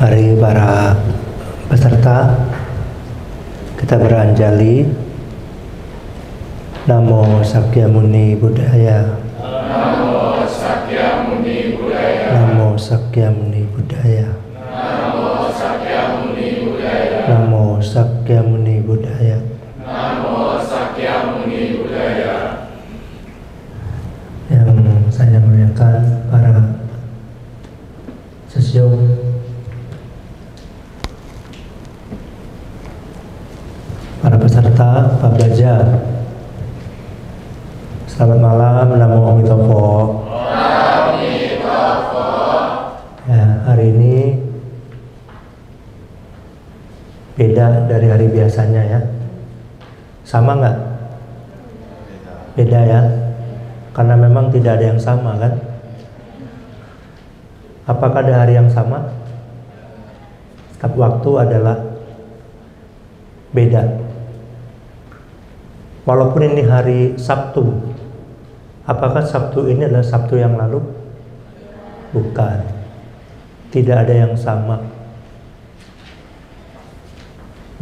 Mari para peserta kita beranjali. Namo Sakyamuni Buddhaya. Namo Sakyamuni Buddhaya. Namo Sakyamuni Buddhaya. Namo Sakyamuni Buddhaya. Namo Sakyamuni Buddhaya. Namo Sakyamuni Buddhaya. Yang saya muliakan para session, para peserta, Pak Belajar. Selamat malam, Namo Amitopo. Amitopo. Ya, hari ini beda dari hari biasanya ya. Sama nggak? Beda ya. Karena memang tidak ada yang sama kan? Apakah ada hari yang sama? Setiap waktu adalah beda. Walaupun ini hari Sabtu, apakah Sabtu ini adalah Sabtu yang lalu? Bukan. Tidak ada yang sama.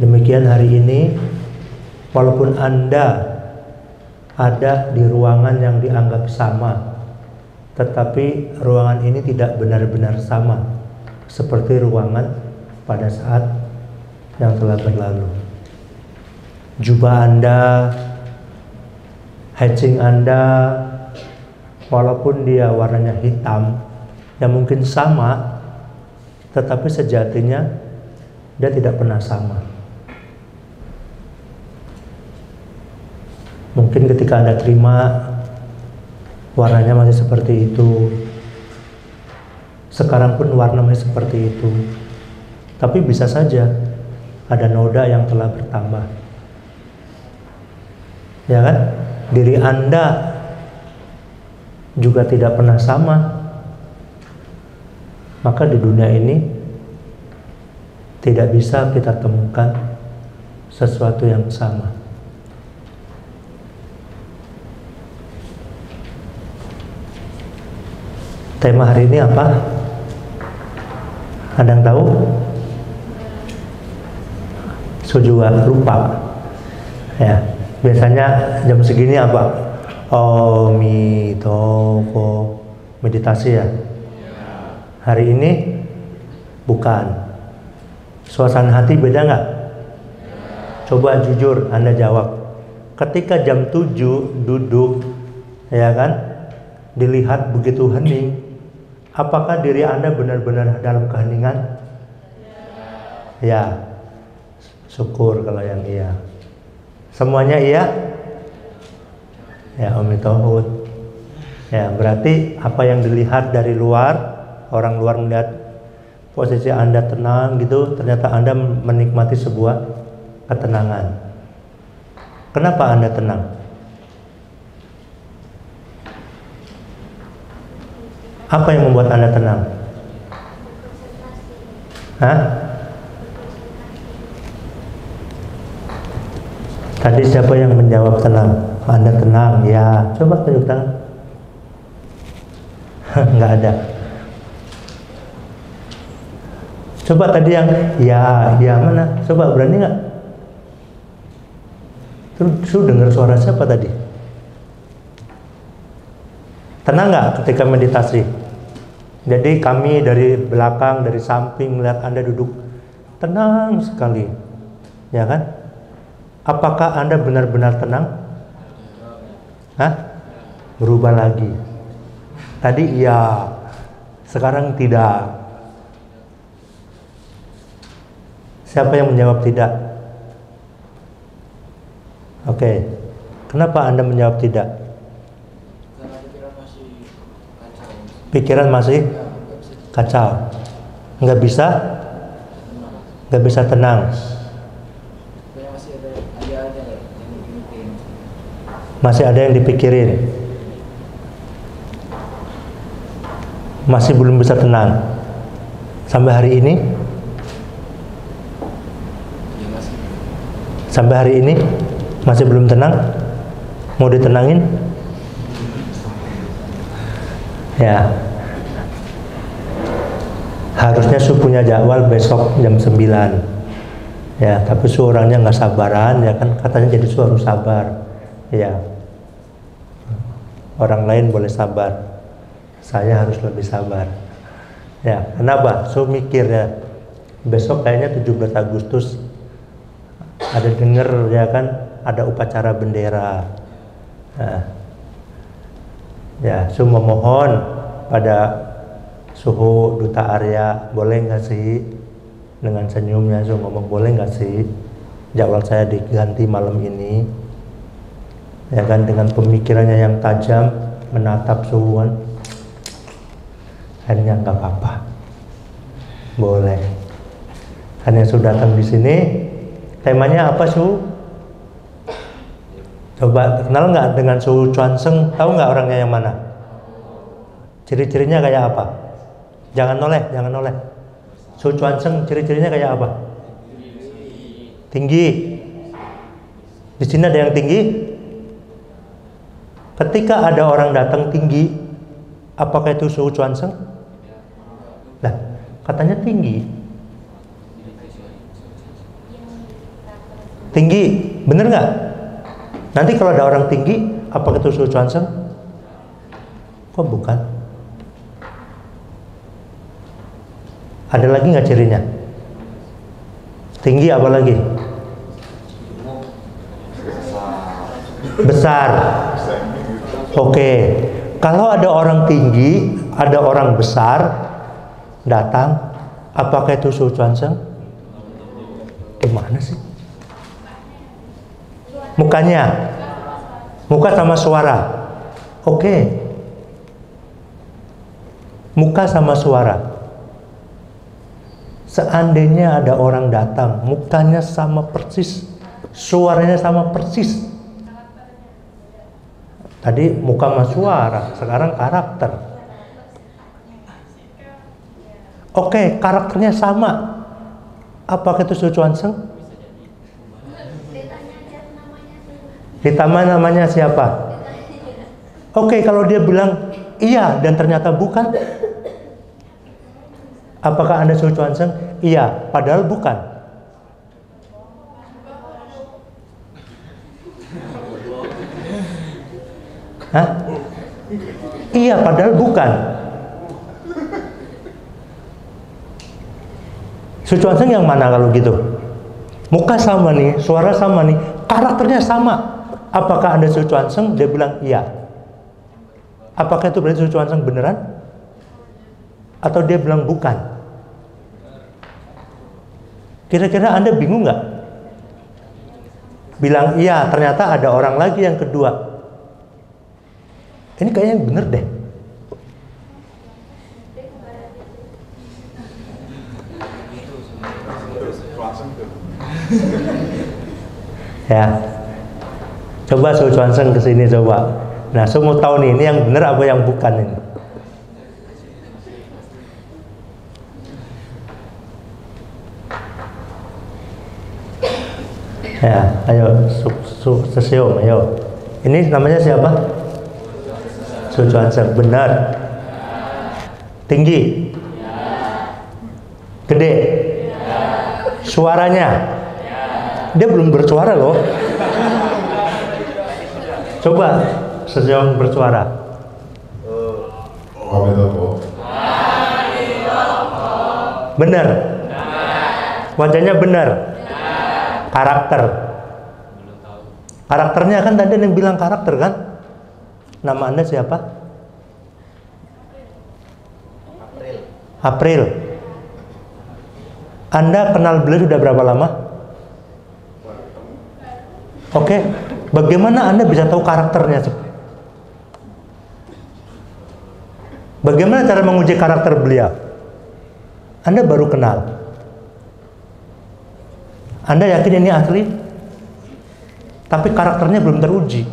Demikian hari ini, walaupun Anda ada di ruangan yang dianggap sama, tetapi ruangan ini tidak benar-benar sama seperti ruangan pada saat yang telah berlalu. Jubah Anda, hatching Anda, walaupun dia warnanya hitam, yang mungkin sama, tetapi sejatinya dia tidak pernah sama. Mungkin ketika Anda terima, warnanya masih seperti itu. Sekarang pun warna masih seperti itu. Tapi bisa saja ada noda yang telah bertambah. Ya kan? Diri Anda juga tidak pernah sama. Maka di dunia ini tidak bisa kita temukan sesuatu yang sama. Tema hari ini apa? Ada yang tahu? Saya juga lupa. Ya, biasanya jam segini apa? Amitopo, meditasi ya. Hari ini bukan. Suasana hati beda nggak? Coba jujur Anda jawab. Ketika jam 7 duduk, ya kan? Dilihat begitu hening, apakah diri Anda benar-benar dalam keheningan? Ya. Syukur kalau yang iya. Semuanya iya? Ya, Amitohut. Ya, berarti apa yang dilihat dari luar, orang luar melihat posisi Anda tenang gitu, ternyata Anda menikmati sebuah ketenangan. Kenapa Anda tenang? Apa yang membuat Anda tenang? Hah? Tadi siapa yang menjawab tenang? Anda tenang, ya. Coba tunjuk tangan. Nggak ada. Coba tadi yang ya mana? Coba berani nggak? Terus dengar suara siapa tadi? Tenang nggak ketika meditasi? Jadi kami dari belakang, dari samping melihat Anda duduk tenang sekali, ya kan? Apakah Anda benar-benar tenang? Hah? Berubah lagi. Tadi iya, sekarang tidak. Siapa yang menjawab tidak? Oke. Kenapa Anda menjawab tidak? Pikiran masih kacau. Nggak bisa tenang. Masih ada yang dipikirin. Masih belum bisa tenang. Sampai hari ini? Sampai hari ini masih belum tenang? Mau ditenangin? Ya. Harusnya Su punya jadwal besok jam 9. Ya, tapi Su orangnya nggak sabaran, ya kan, katanya jadi Su harus sabar. Ya, orang lain boleh sabar, saya harus lebih sabar. Ya, kenapa? Su mikir ya, besok kayaknya 17 Agustus ada denger ya kan, ada upacara bendera. Nah, ya, Su memohon pada Suhu Duta Arya, boleh nggak sih, dengan senyumnya Su ngomong, boleh nggak sih jadwal saya diganti malam ini, ya kan, dengan pemikirannya yang tajam menatap Suhuan. Akhirnya nggak apa-apa, boleh. Hanya Su datang di sini, temanya apa Su? Coba kenal nggak dengan Su Chuanseng? Tahu nggak orangnya yang mana? Ciri-cirinya kayak apa? Jangan noleh, jangan noleh. Su Chuanseng ciri-cirinya kayak apa? Tinggi. Di sini ada yang tinggi? Ketika ada orang datang tinggi, apakah itu Su Chuanseng? Nah, katanya tinggi. Tinggi, bener nggak? Nanti kalau ada orang tinggi, apakah itu Su Chuanseng? Kok bukan? Ada lagi nggak cirinya? Tinggi apa lagi? Besar. Oke. Kalau ada orang tinggi, ada orang besar datang, apakah itu Su Chuanseng? Gimana sih? Mukanya, muka sama suara. Oke. Muka sama suara. Seandainya ada orang datang, mukanya sama persis, suaranya sama persis. Tadi muka sama suara, sekarang karakter. Oke, karakternya sama. Apakah itu Su Chuanseng? Ditanya namanya siapa? Oke, kalau dia bilang iya dan ternyata bukan, apakah Anda Su Chuanseng? Iya, padahal bukan. Hah? Iya, padahal bukan. Su Chuanseng yang mana kalau gitu? Muka sama nih, suara sama nih, karakternya sama. Apakah Anda Su Chuanseng? Dia bilang iya. Apakah itu berarti Su Chuanseng beneran? Atau dia bilang bukan? Kira-kira Anda bingung nggak? Bilang iya, ternyata ada orang lagi yang kedua. Ini kayaknya yang bener deh. Ya, coba Su Chuanseng kesini coba. Nah, Su mau tahu nih, ini yang bener apa yang bukan ini. Ya, ayo Sesium, ayo. Ini namanya siapa? Su Chuanseng, benar. Tinggi? Gede? Suaranya? Dia belum bersuara loh. Coba Sesium bersuara. Benar? Wajahnya benar? Karakter. Karakternya kan tadi yang bilang karakter kan? Nama Anda siapa? April. Anda kenal beliau sudah berapa lama? Oke. Bagaimana Anda bisa tahu karakternya? Bagaimana cara menguji karakter beliau? Anda baru kenal. Anda yakin ini asli? Tapi karakternya belum teruji.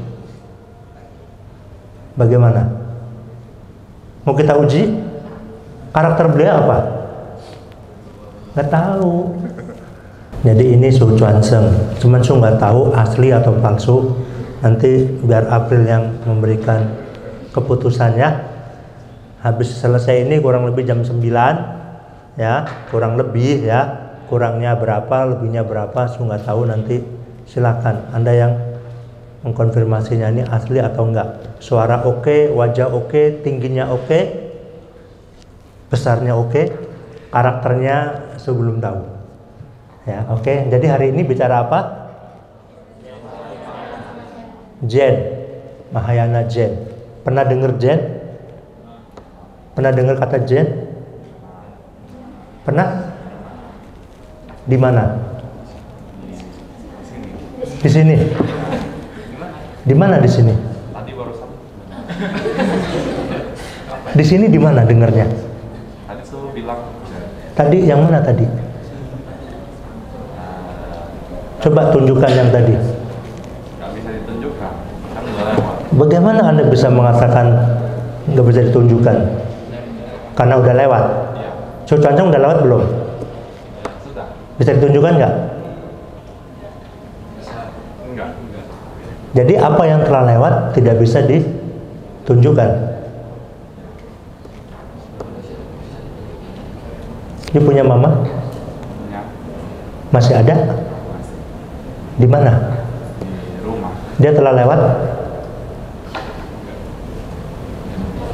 Bagaimana? Mau kita uji? Karakter beliau apa? Nggak tahu. Jadi ini Su Chuanseng. Cuman Su nggak tahu asli atau palsu. Nanti biar April yang memberikan keputusannya. Habis selesai ini kurang lebih jam 9, ya, kurang lebih ya. Kurangnya berapa, lebihnya berapa, saya nggak tahu, nanti silakan Anda yang mengkonfirmasinya ini asli atau enggak. Suara oke, wajah oke, tingginya oke, besarnya oke, karakternya sebelum tahu. Ya, oke. Jadi hari ini bicara apa? Zen, Mahayana Zen. Pernah dengar Zen? Pernah dengar kata Zen? Pernah? Di mana? Di sini. Di mana di sini? Tadi barusan. Di sini di mana dengarnya? Tadi tuh bilang. Tadi yang mana tadi? Coba tunjukkan yang tadi. Nggak bisa ditunjukkan, kan udah lewat. Bagaimana Anda bisa mengatakan nggak bisa ditunjukkan? Karena udah lewat. Iya. Cuancang udah lewat belum? Sudah. Bisa ditunjukkan nggak? Enggak. Jadi apa yang telah lewat tidak bisa ditunjukkan. Dia punya mama? Punya. Masih ada? Di mana? Di rumah. Dia telah lewat?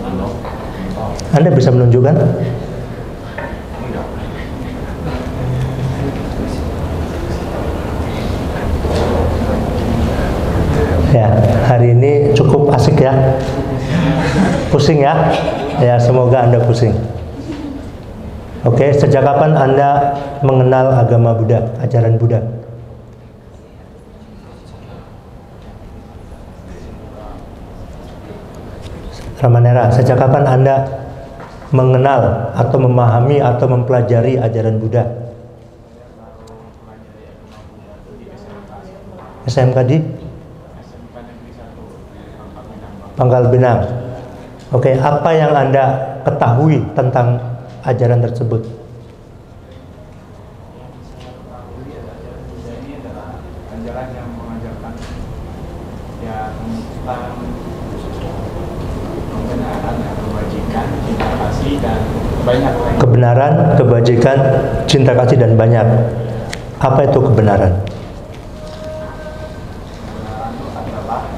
Belum. Anda bisa menunjukkan? Enggak. Ya, hari ini cukup asik ya. Pusing ya? Ya, semoga Anda pusing. Oke, sejak kapan Anda mengenal agama Buddha, ajaran Buddha? Ramanera, sejak kapan Anda mengenal atau memahami atau mempelajari ajaran Buddha? SMK di Pangkal Pinang. Oke, apa yang Anda ketahui tentang ajaran tersebut? Ajaran yang mengajarkan yang tentang kebenaran, kebajikan, cinta kasih dan banyak lagi. Kebenaran, kebajikan, cinta kasih dan banyak. Apa itu kebenaran? Kebenaran itu adalah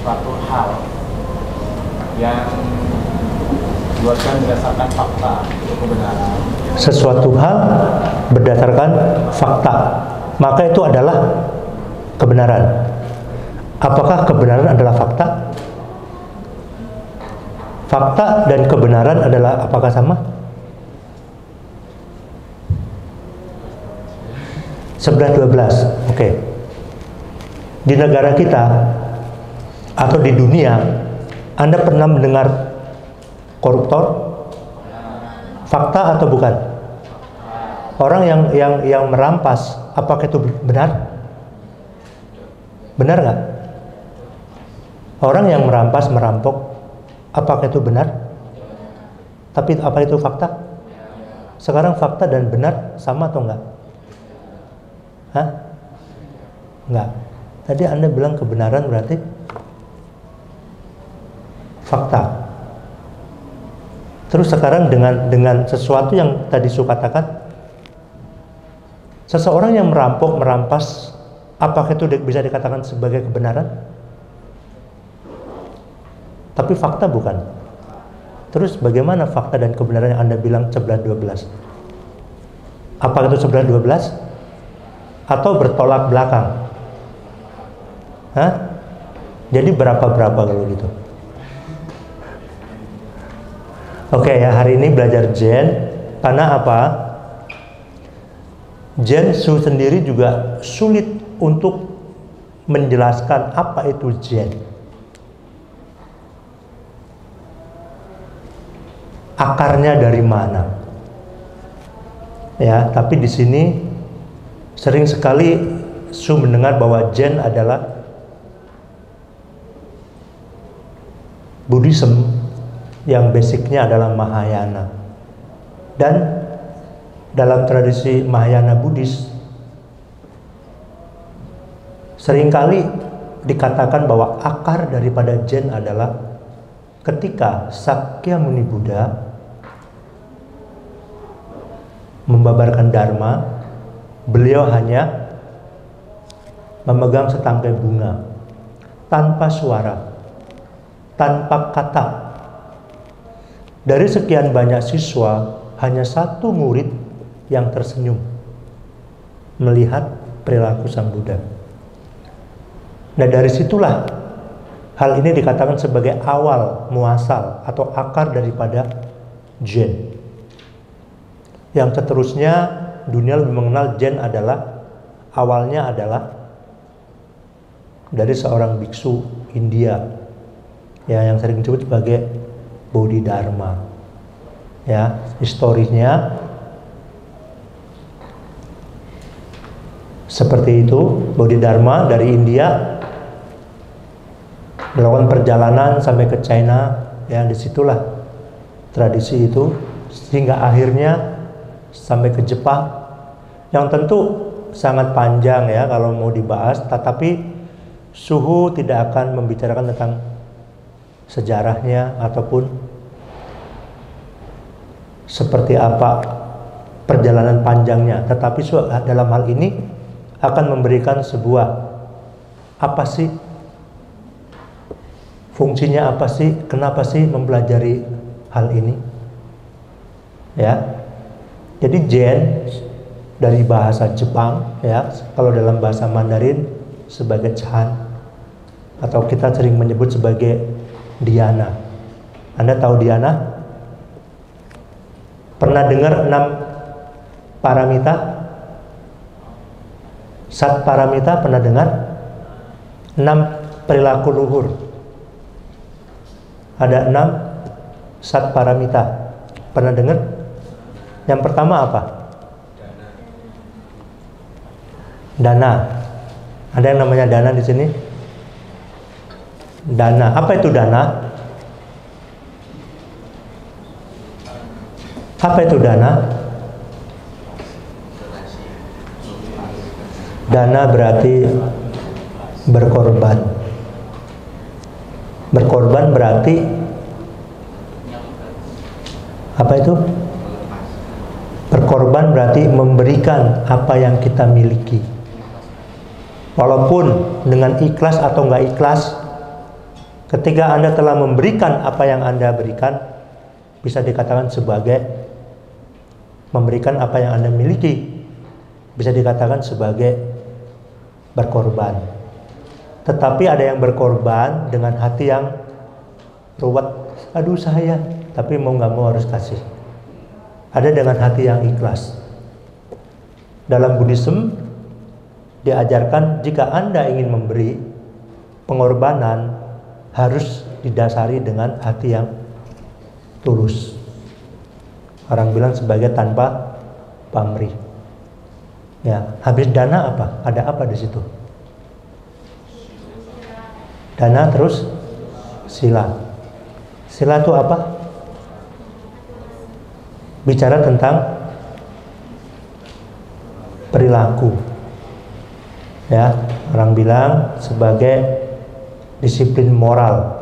suatu hal yang dibuatkan berdasarkan fakta, itu kebenaran. Sesuatu hal berdasarkan fakta, maka itu adalah kebenaran. Apakah kebenaran adalah fakta? Fakta dan kebenaran adalah apakah sama? 11-12. Oke. Di negara kita atau di dunia, Anda pernah mendengar koruptor? Fakta atau bukan? Orang yang merampas, apakah itu benar? Benar nggak? Orang yang merampas, merampok, apakah itu benar? Tapi apa itu fakta? Sekarang fakta dan benar sama atau enggak? Hah? Enggak. Tadi Anda bilang kebenaran berarti fakta. Terus sekarang dengan sesuatu yang tadi Su katakan, seseorang yang merampok, merampas, apakah itu bisa dikatakan sebagai kebenaran? Tapi fakta bukan. Terus bagaimana fakta dan kebenaran yang Anda bilang 11-12? Apakah itu 11-12? Atau bertolak belakang? Hah? Jadi berapa-berapa kalau gitu? Oke ya, hari ini belajar Zen. Karena apa? Zen Su sendiri juga sulit untuk menjelaskan apa itu Zen. Akarnya dari mana? Ya, tapi di sini sering sekali Su mendengar bahwa Zen adalah Buddhism yang basicnya adalah Mahayana. Dan dalam tradisi Mahayana Buddhis seringkali dikatakan bahwa akar daripada Zen adalah ketika Sakyamuni Buddha membabarkan dharma, beliau hanya memegang setangkai bunga tanpa suara, tanpa kata. Dari sekian banyak siswa, hanya satu murid yang tersenyum melihat perilaku Sang Buddha. Nah, dari situlah hal ini dikatakan sebagai awal muasal atau akar daripada Zen. Yang seterusnya dunia lebih mengenal Zen adalah awalnya adalah dari seorang biksu India ya, yang sering disebut sebagai Bodhidharma. Ya, historinya seperti itu. Bodhidharma dari India melakukan perjalanan sampai ke China, ya disitulah tradisi itu, sehingga akhirnya sampai ke Jepang, yang tentu sangat panjang ya kalau mau dibahas, tetapi Suhu tidak akan membicarakan tentang sejarahnya ataupun seperti apa perjalanan panjangnya, tetapi dalam hal ini akan memberikan sebuah apa sih fungsinya, apa sih, kenapa sih mempelajari hal ini ya. Jadi Zen dari bahasa Jepang ya, kalau dalam bahasa Mandarin sebagai Chan, atau kita sering menyebut sebagai dhyana. Anda tahu dhyana? Pernah dengar 6 paramita? Sat paramita pernah dengar? 6 perilaku luhur. Ada 6 sat paramita. Pernah dengar? Yang pertama apa? Dana. Ada yang namanya dana di sini? Dana. Apa itu dana? Apa itu dana? Dana berarti berkorban. Berkorban berarti apa itu? Berkorban berarti memberikan apa yang kita miliki. Walaupun dengan ikhlas atau enggak ikhlas, ketika Anda telah memberikan apa yang Anda berikan, bisa dikatakan sebagai memberikan apa yang Anda miliki, bisa dikatakan sebagai berkorban. Tetapi ada yang berkorban dengan hati yang ruwet, aduh saya, tapi mau nggak mau harus kasih. Ada dengan hati yang ikhlas. Dalam Buddhism diajarkan jika Anda ingin memberi, pengorbanan harus didasari dengan hati yang tulus. Orang bilang sebagai tanpa pamrih. Ya, habis dana apa? Ada apa di situ? Dana terus sila. Sila itu apa? Bicara tentang perilaku. Ya, orang bilang sebagai disiplin moral.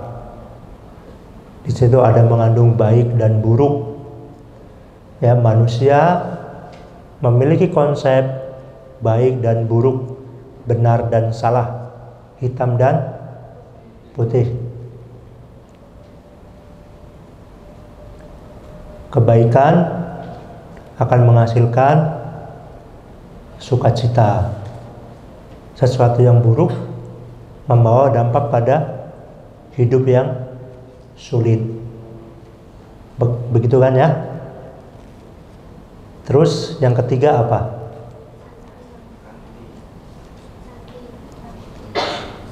Di situ ada mengandung baik dan buruk. Ya, manusia memiliki konsep baik dan buruk, benar dan salah, hitam dan putih. Kebaikan akan menghasilkan sukacita. Sesuatu yang buruk membawa dampak pada hidup yang sulit. Begitu kan ya? Terus yang ketiga apa?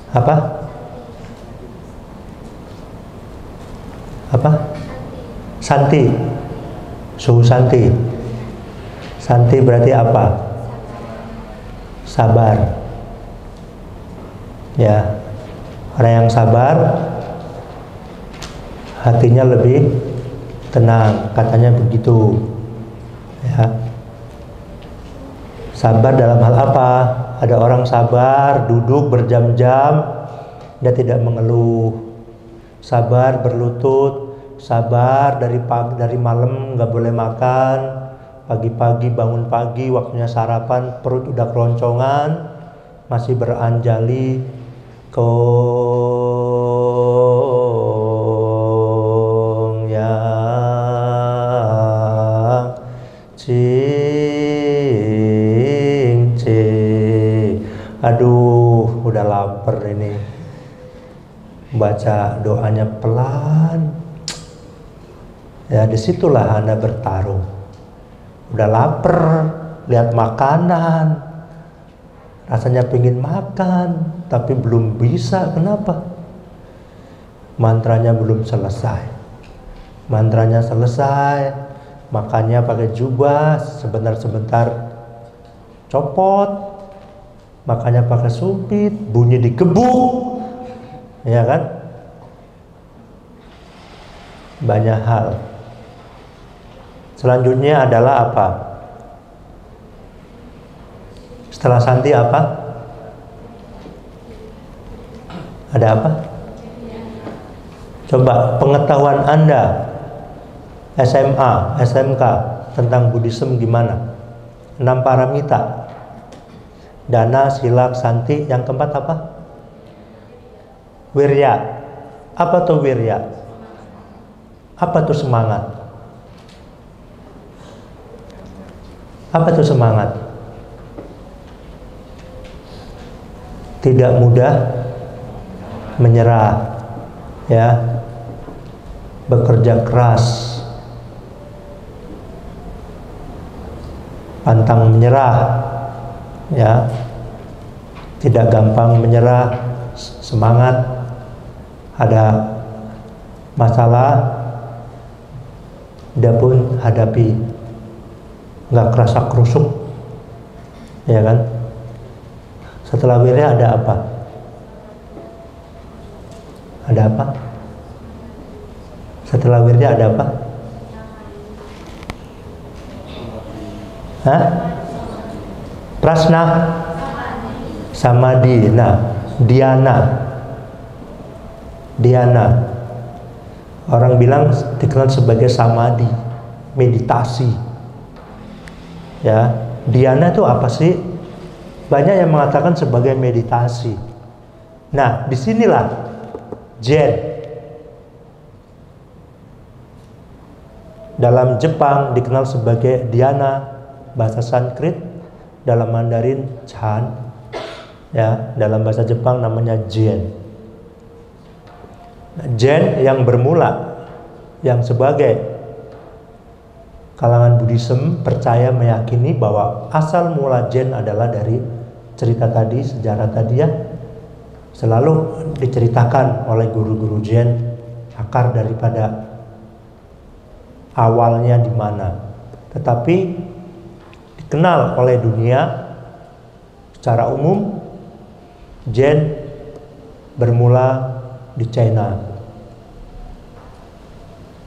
Apa? Apa? Santi. Suhu santi. Santi berarti apa? Sabar. Ya, orang yang sabar hatinya lebih tenang, katanya begitu. Ya. Sabar dalam hal apa? Ada orang sabar duduk berjam-jam, dia tidak mengeluh. Sabar berlutut, sabar dari malam nggak boleh makan, Pagi-pagi bangun pagi, waktunya sarapan, perut udah keroncongan, masih beranjali kong yang cing cing. Aduh, udah lapar ini. Baca doanya pelan. Ya, disitulah Anda bertarung. Udah lapar, lihat makanan, rasanya pengen makan, tapi belum bisa. Kenapa? Mantranya belum selesai. Mantranya selesai, makannya pakai jubah, sebentar-sebentar copot, makannya pakai sumpit, bunyi digebuk, ya kan? Banyak hal. Selanjutnya adalah apa? Setelah Santi apa? Ada apa? Coba pengetahuan Anda SMA, SMK tentang Buddhism gimana? 6 paramita. Dana, Sila, Santi. Yang keempat apa? Wirya. Apa tuh wirya? Apa tuh semangat? Apa itu semangat? Tidak mudah menyerah, ya. Bekerja keras, pantang menyerah, ya. Tidak gampang menyerah, semangat. Ada masalah, dia pun hadapi. Nggak kerasa kerusuk, ya kan? Setelah wirya ada apa? Ada apa? Setelah wirya ada apa? Hah? Prasna, samadhi. Nah, dhyana. Orang bilang dikenal sebagai samadhi, meditasi. Ya, dhyana itu apa sih? Banyak yang mengatakan sebagai meditasi. Nah, disinilah Zen. Dalam Jepang dikenal sebagai dhyana, bahasa Sanskrit, dalam Mandarin Chan, ya, dalam bahasa Jepang namanya Zen. Zen yang bermula, yang sebagai kalangan Buddhism percaya meyakini bahwa asal mula Zen adalah dari cerita tadi, sejarah tadi, ya. Selalu diceritakan oleh guru-guru Zen akar daripada awalnya di mana. Tetapi dikenal oleh dunia secara umum Zen bermula di China,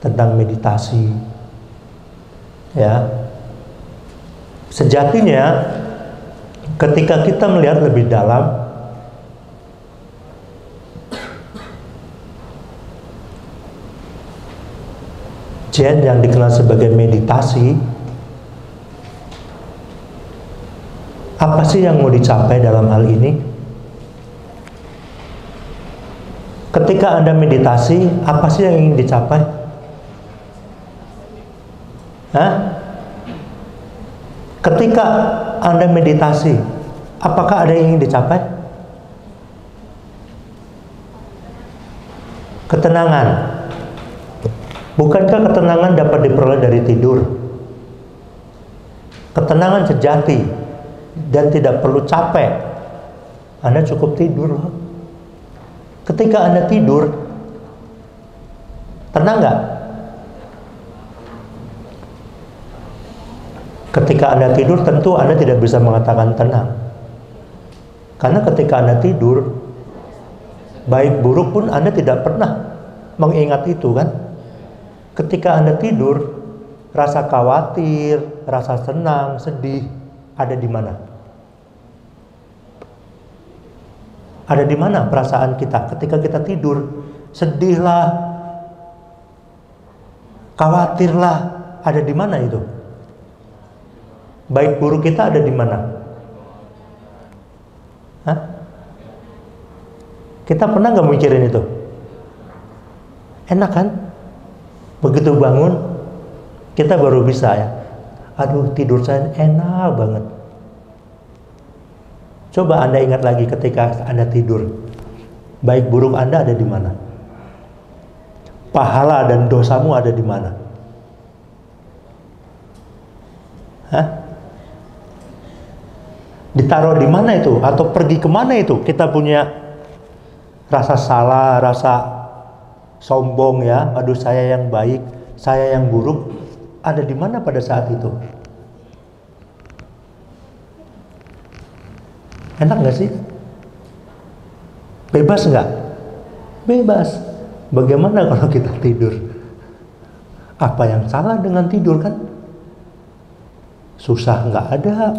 tentang meditasi. Ya, sejatinya ketika kita melihat lebih dalam, Zen yang dikenal sebagai meditasi, apa sih yang mau dicapai dalam hal ini? Ketika Anda meditasi, apa sih yang ingin dicapai? Hah? Ketika Anda meditasi, apakah ada yang ingin dicapai? Ketenangan. Bukankah ketenangan dapat diperoleh dari tidur? Ketenangan sejati dan tidak perlu capek. Anda cukup tidur loh. Ketika Anda tidur, tenang nggak? Ketika Anda tidur, tentu Anda tidak bisa mengatakan tenang. Karena ketika Anda tidur, baik buruk pun Anda tidak pernah mengingat itu, kan? Ketika Anda tidur, rasa khawatir, rasa senang, sedih, ada di mana? Ada di mana perasaan kita ketika kita tidur? Sedihlah, khawatirlah, ada di mana itu? Baik buruk kita ada di mana? Hah? Kita pernah nggak mikirin itu? Enak kan? Begitu bangun, kita baru bisa ya. Aduh, tidur saya enak banget. Coba Anda ingat lagi ketika Anda tidur. Baik buruk Anda ada di mana? Pahala dan dosamu ada di mana? Hah? Ditaruh di mana itu? Atau pergi kemana itu? Kita punya rasa salah, rasa sombong ya. Aduh, saya yang baik, saya yang buruk. Ada di mana pada saat itu? Enak nggak sih? Bebas nggak? Bebas. Bagaimana kalau kita tidur? Apa yang salah dengan tidur kan? Susah nggak ada,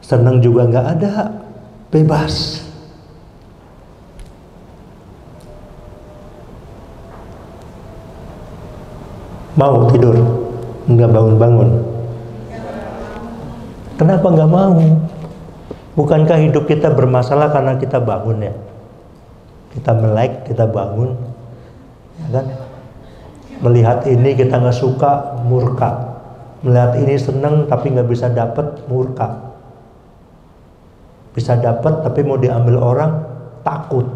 senang juga nggak ada, bebas. Mau tidur, nggak bangun-bangun. Kenapa nggak mau? Bukankah hidup kita bermasalah karena kita bangun ya? Kita melek, kita bangun, ya kan? Melihat ini kita nggak suka, murka. Melihat ini seneng tapi nggak bisa dapat, murka. Bisa dapat tapi mau diambil orang, takut.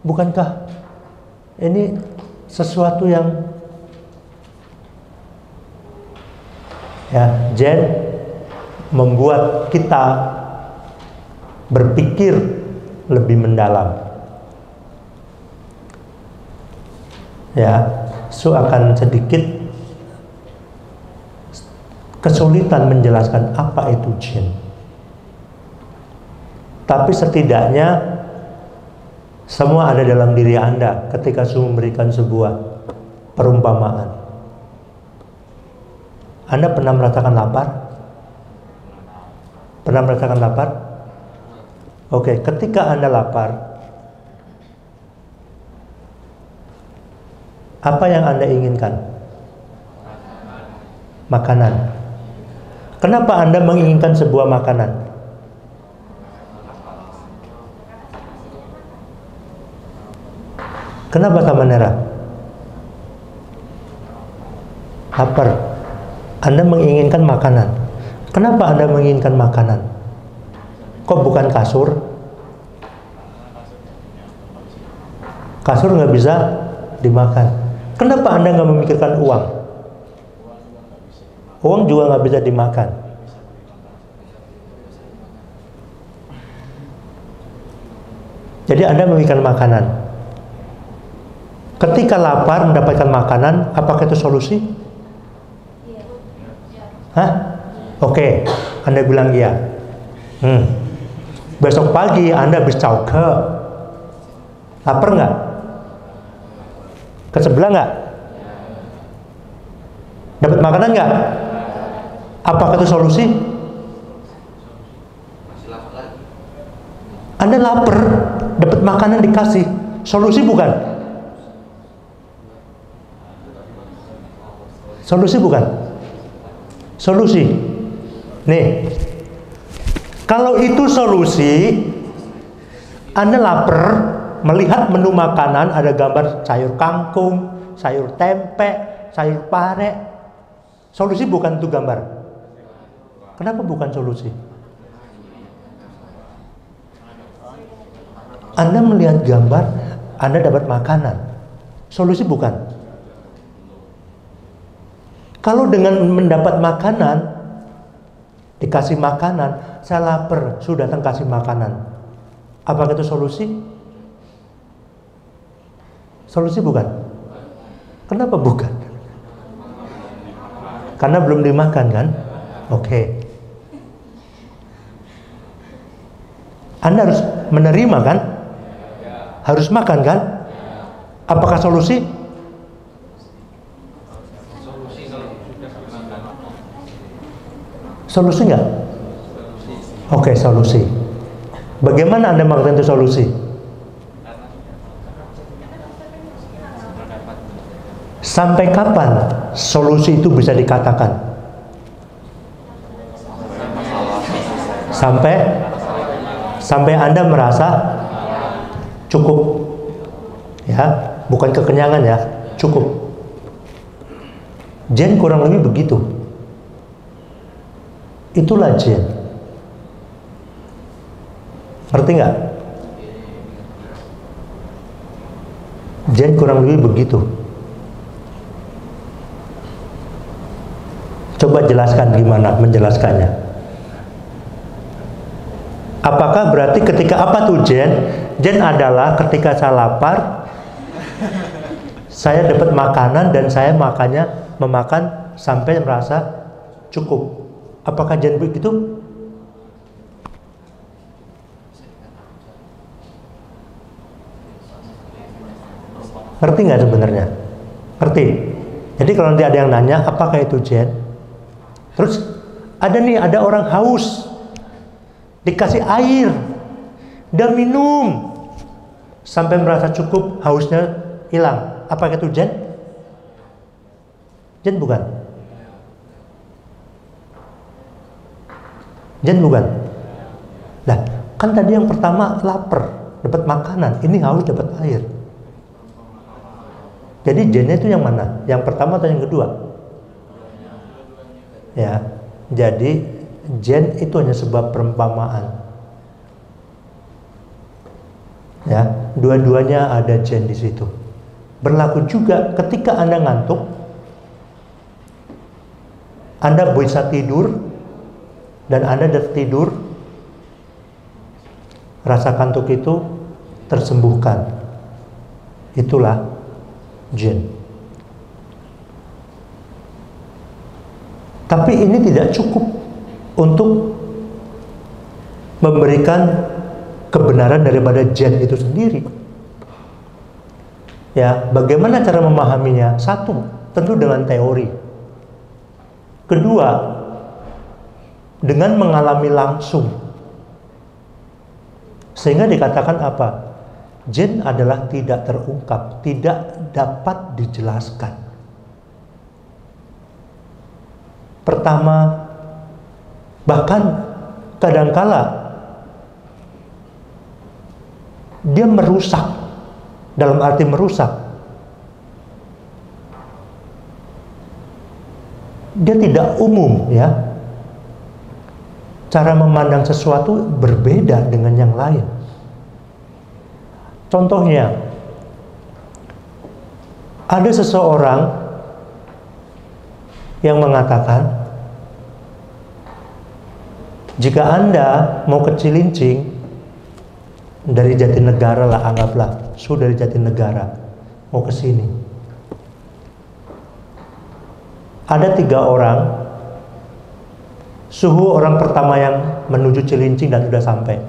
Bukankah ini sesuatu yang ya, membuat kita berpikir lebih mendalam. Ya, akan sedikit kesulitan menjelaskan apa itu jin. Tapi setidaknya semua ada dalam diri Anda ketika memberikan sebuah perumpamaan. Anda pernah merasakan lapar? Pernah merasakan lapar? Oke, ketika Anda lapar, apa yang Anda inginkan? Makanan. Kenapa Anda menginginkan sebuah makanan? Kenapa Samanera? Lapar. Anda menginginkan makanan. Kenapa Anda menginginkan makanan? Kok bukan kasur? Kasur nggak bisa dimakan. Kenapa Anda nggak memikirkan uang? Uang juga nggak bisa dimakan. Jadi Anda memikirkan makanan. Ketika lapar mendapatkan makanan, apakah itu solusi? Hah? Oke, Anda bilang iya. Besok pagi Anda habis cauke, lapar nggak? Ke sebelah nggak? Dapat makanan nggak? Apakah itu solusi? Anda lapar, dapat makanan dikasih, solusi bukan? Solusi bukan? Solusi. Nih, kalau itu solusi, Anda lapar, melihat menu makanan ada gambar sayur kangkung, sayur tempe, sayur pare. Solusi bukan itu gambar. Kenapa bukan solusi? Anda melihat gambar, Anda dapat makanan. Solusi bukan? Kalau dengan mendapat makanan, dikasih makanan, saya lapar, sudah datang kasih makanan. Apakah itu solusi? Solusi bukan? Kenapa bukan? Karena belum dimakan kan? Oke. Anda harus menerima kan? Harus makan kan? Apakah solusi? Solusi nggak? Oke, solusi. Bagaimana Anda mengatakan itu solusi? Sampai kapan solusi itu bisa dikatakan? sampai Anda merasa cukup, ya, bukan kekenyangan ya, cukup. Zen kurang lebih begitu. Itulah Zen. Ngerti nggak? Zen kurang lebih begitu. Coba jelaskan gimana menjelaskannya. Apakah berarti ketika apa tuh Zen? Zen adalah ketika saya lapar, saya dapat makanan dan saya memakan sampai merasa cukup. Apakah Zen begitu? Ngerti nggak sebenarnya? Ngerti? Jadi kalau nanti ada yang nanya, apakah itu Zen? Terus ada orang haus, dikasih air, dia minum sampai merasa cukup, hausnya hilang. Apakah itu Zen? Zen bukan? Zen bukan? Nah, kan tadi yang pertama lapar, dapat makanan, ini haus dapat air. Jadi Zennya itu yang mana? Yang pertama atau yang kedua? Ya, jadi Zen itu hanya sebuah perumpamaan. Ya, dua-duanya ada Zen di situ. Berlaku juga ketika Anda ngantuk, Anda bisa tidur dan Anda tertidur, rasa kantuk itu tersembuhkan. Itulah Zen. Tapi ini tidak cukup untuk memberikan kebenaran daripada Zen itu sendiri. Ya, bagaimana cara memahaminya? Satu, tentu dengan teori. Kedua, dengan mengalami langsung. Sehingga dikatakan apa? Zen adalah tidak terungkap, tidak dapat dijelaskan. Pertama, bahkan kadangkala dia merusak, dalam arti merusak. Dia tidak umum, ya. Cara memandang sesuatu berbeda dengan yang lain. Contohnya, ada seseorang yang mengatakan, jika Anda mau ke Cilincing dari Jatinegara lah, anggaplah, dari Jatinegara mau ke sini, ada 3 orang. Suhu orang pertama yang menuju Cilincing dan sudah sampai.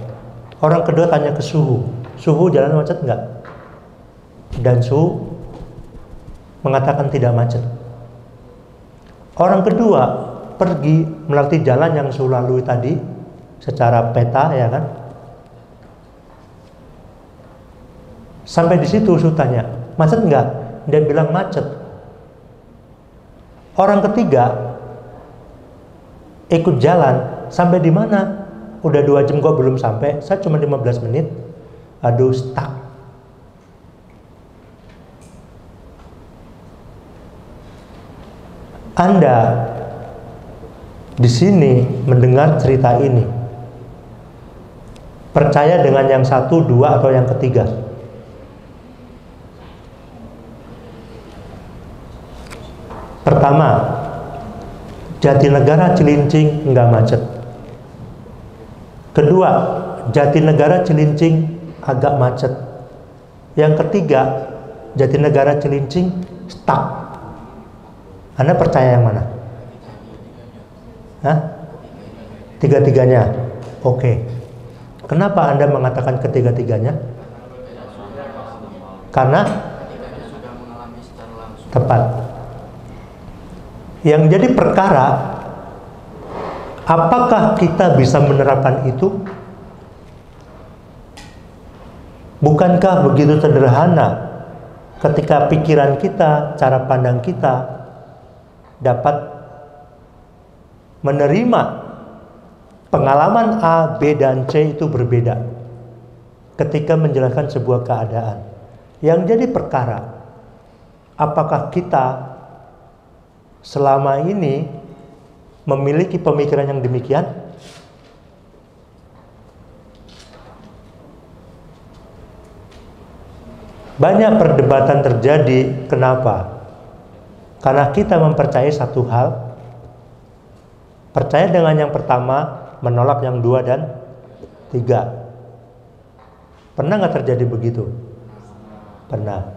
Orang kedua tanya ke Suhu, Suhu jalan macet nggak? Dan Suhu mengatakan tidak macet. Orang kedua pergi melalui jalan yang Suhu lalui tadi secara peta, ya kan? Sampai di situ Suhu tanya, macet nggak? Dia bilang macet. Orang ketiga ikut jalan, sampai di mana? Udah 2 jam kok belum sampai, saya cuma 15 menit. Aduh, stuck. Anda di sini mendengar cerita ini, percaya dengan yang 1, 2, atau yang ketiga? Pertama, Jatinegara Cilincing nggak macet. Kedua, Jatinegara Cilincing agak macet. Yang ketiga, Jatinegara Cilincing stuck. Anda percaya yang mana? Hah? Tiga-tiganya. Oke. Kenapa Anda mengatakan ketiga-tiganya? Karena tepat. Yang jadi perkara, apakah kita bisa menerapkan itu? Bukankah begitu sederhana ketika pikiran kita, cara pandang kita dapat menerima Pengalaman A, B, dan C itu berbeda ketika menjelaskan sebuah keadaan. Yang jadi perkara, apakah kita selama ini memiliki pemikiran yang demikian? Banyak perdebatan terjadi. Kenapa? Karena kita mempercayai satu hal, percaya dengan yang pertama, menolak yang 2 dan 3. Pernah nggak terjadi begitu? Pernah.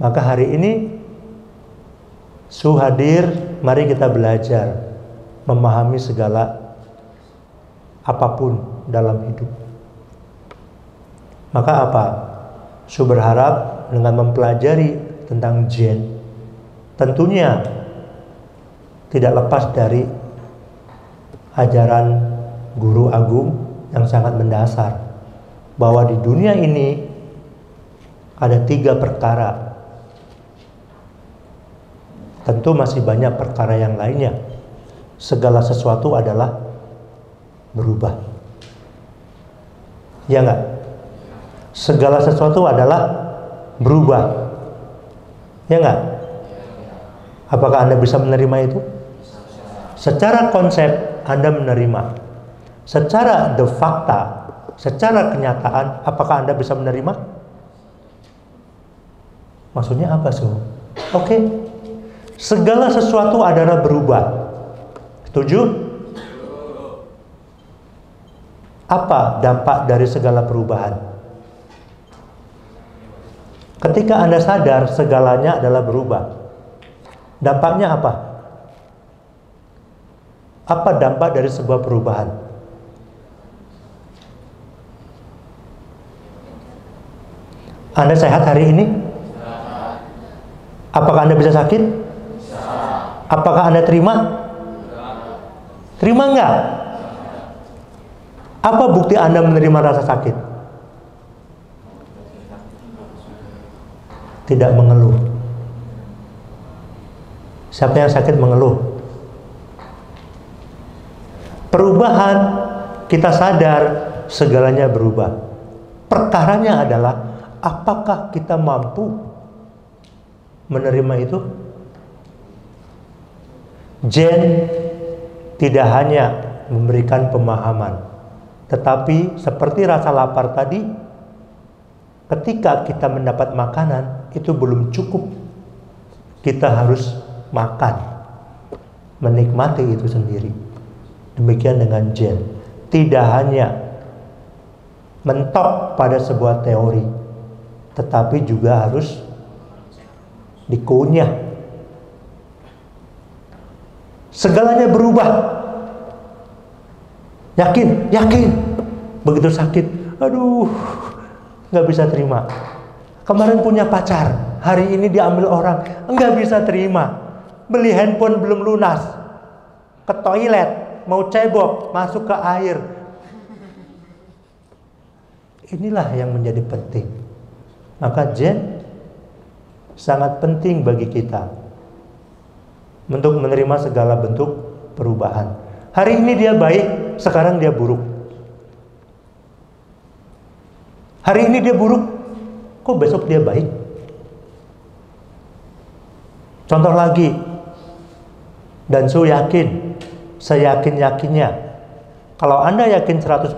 Maka hari ini hadir, mari kita belajar memahami segala apapun dalam hidup. Maka apa? Berharap dengan mempelajari tentang jin, tentunya tidak lepas dari ajaran guru agung yang sangat mendasar, bahwa di dunia ini ada 3 perkara. Tentu masih banyak perkara yang lainnya. Segala sesuatu adalah berubah. Ya enggak? Segala sesuatu adalah berubah. Ya enggak? Apakah Anda bisa menerima itu? Secara konsep Anda menerima. Secara de facto, secara kenyataan, apakah Anda bisa menerima? Maksudnya apa, Oke. Segala sesuatu adalah berubah. Setuju? Apa dampak dari segala perubahan? Ketika Anda sadar segalanya adalah berubah, dampaknya apa? Apa dampak dari sebuah perubahan? Anda sehat hari ini? Apakah Anda bisa sakit? Apakah Anda terima? Terima enggak? Apa bukti Anda menerima rasa sakit? Tidak mengeluh. Siapa yang sakit mengeluh? Perubahan, kita sadar segalanya berubah. Perkaranya adalah apakah kita mampu menerima itu? Zen tidak hanya memberikan pemahaman, tetapi seperti rasa lapar tadi, ketika kita mendapat makanan itu belum cukup. Kita harus makan, menikmati itu sendiri. Demikian dengan Zen. Tidak hanya mentok pada sebuah teori, tetapi juga harus dikunyah. Segalanya berubah. Yakin? Begitu sakit, aduh, nggak bisa terima. Kemarin punya pacar, hari ini diambil orang, nggak bisa terima. Beli handphone belum lunas, ke toilet, mau cebok, masuk ke air. Inilah yang menjadi penting. Maka Zen sangat penting bagi kita untuk menerima segala bentuk perubahan. Hari ini dia baik, sekarang dia buruk. Hari ini dia buruk, kok besok dia baik? Contoh lagi, dan yakin, seyakin-yakinnya, kalau Anda yakin 100%,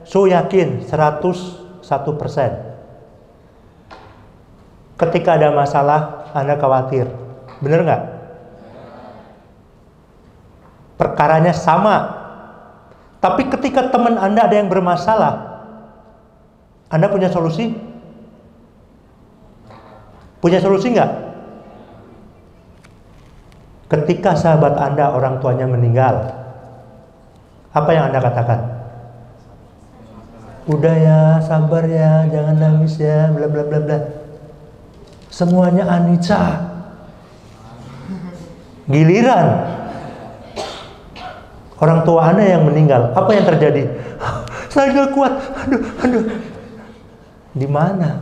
yakin 101%. Ketika ada masalah, Anda khawatir. Bener nggak? Perkaranya sama. Tapi ketika teman Anda ada yang bermasalah, Anda punya solusi? Punya solusi nggak? Ketika sahabat Anda, orang tuanya meninggal, apa yang Anda katakan? Udah ya, sabar ya, jangan nangis ya, bla bla bla bla. Semuanya anicca. Giliran orang tua Anda yang meninggal, apa yang terjadi? Saya gak kuat, aduh. Di mana?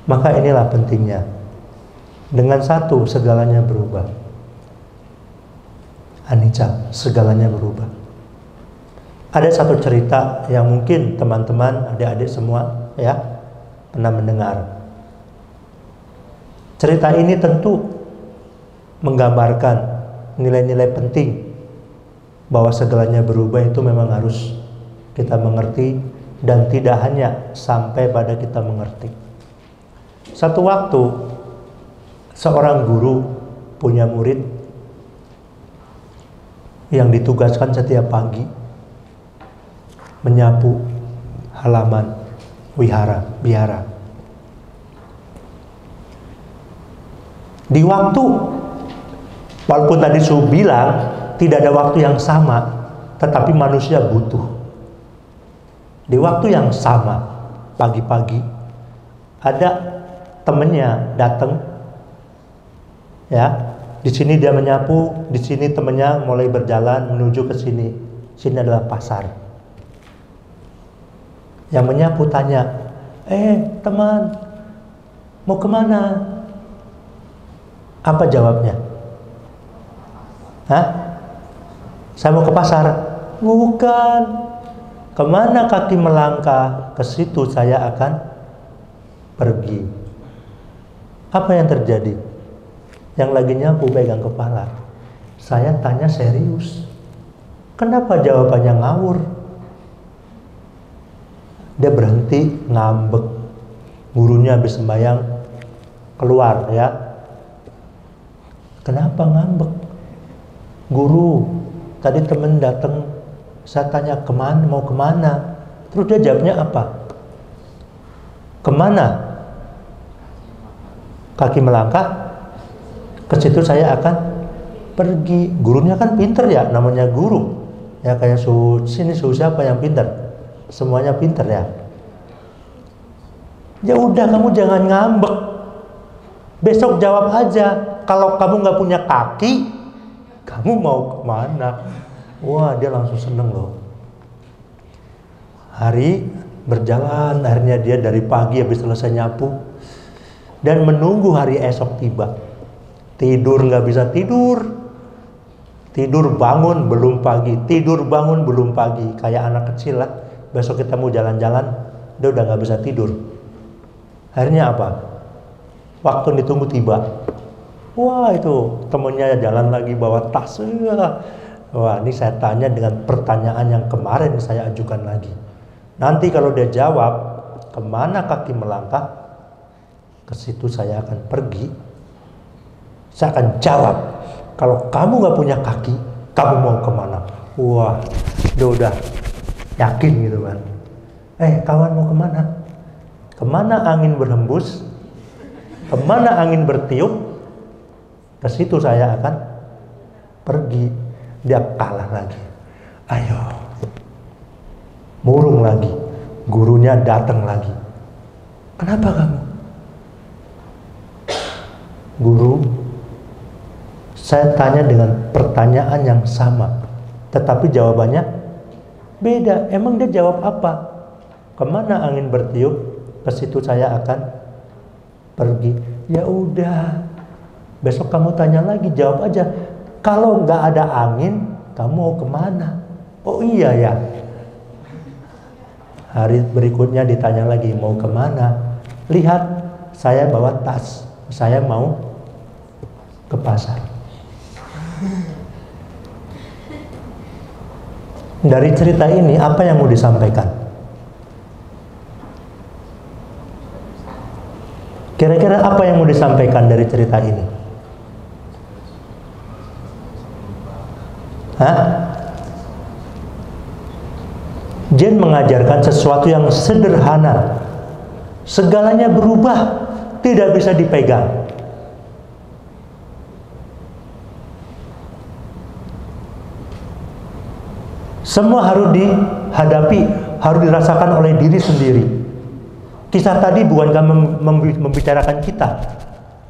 Maka inilah pentingnya. Dengan satu, segalanya berubah. anicca, segalanya berubah. Ada satu cerita yang mungkin teman-teman, adik-adik semua ya pernah mendengar. Cerita ini tentu menggambarkan nilai-nilai penting bahwa segalanya berubah itu memang harus kita mengerti, dan tidak hanya sampai pada kita mengerti. Satu waktu seorang guru punya murid yang ditugaskan setiap pagi menyapu halaman wihara. Di waktu, walaupun tadi Su bilang tidak ada waktu yang sama, tetapi manusia butuh. Di waktu yang sama, pagi-pagi, ada temennya datang, ya. Di sini dia menyapu, di sini temennya mulai berjalan menuju ke sini. Sini adalah pasar. Yang menyapu tanya, teman, mau kemana? Apa jawabnya? Saya mau ke pasar. Bukan. Kemana kaki melangkah, ke situ saya akan pergi. Apa yang terjadi? Yang lagi nyapu pegang kepala. Saya tanya serius. Kenapa jawabannya ngawur? Dia berhenti, ngambek. Gurunya habis sembahyang keluar ya. Kenapa ngambek? Guru, tadi temen datang, saya tanya kemana, mau kemana? Terus dia jawabnya apa? Kemana? Kaki melangkah, ke situ saya akan pergi. Gurunya kan pinter ya, namanya guru. Ya kayak sini siapa yang pinter? Semuanya pinter ya. Ya udah, kamu jangan ngambek. Besok jawab aja. Kalau kamu nggak punya kaki, kamu mau kemana? Wah, dia langsung seneng loh. Hari berjalan, akhirnya dia dari pagi habis selesai nyapu dan menunggu hari esok tiba. Tidur nggak bisa tidur. Tidur bangun belum pagi. Tidur bangun belum pagi. Kayak anak kecil lah. Besok kita mau jalan-jalan, dia udah nggak bisa tidur. Akhirnya apa? Waktu ditunggu tiba. Wah, itu temennya jalan lagi bawa tas. Wah, ini saya tanya dengan pertanyaan yang kemarin saya ajukan lagi. Nanti kalau dia jawab, kemana kaki melangkah, ke situ saya akan pergi. Saya akan jawab, kalau kamu nggak punya kaki, kamu mau kemana? Wah, dia udah yakin gitu kan. Kawan mau kemana? Kemana angin berhembus, kemana angin bertiup, ke situ saya akan pergi. Dia kalah lagi. Ayo, murung lagi. Gurunya datang lagi. Kenapa kamu? Guru, saya tanya dengan pertanyaan yang sama, tetapi jawabannya beda. Emang dia jawab apa? Kemana angin bertiup, ke situ saya akan pergi. Ya udah, besok kamu tanya lagi, jawab aja. Kalau nggak ada angin, kamu mau kemana? Oh iya ya. Hari berikutnya ditanya lagi, mau kemana? Lihat, saya bawa tas. Saya mau ke pasar. Dari cerita ini, apa yang mau disampaikan? Kira-kira apa yang mau disampaikan dari cerita ini? Jen mengajarkan sesuatu yang sederhana. Segalanya berubah, tidak bisa dipegang. Semua harus dihadapi, harus dirasakan oleh diri sendiri. Kisah tadi bukan membicarakan kita.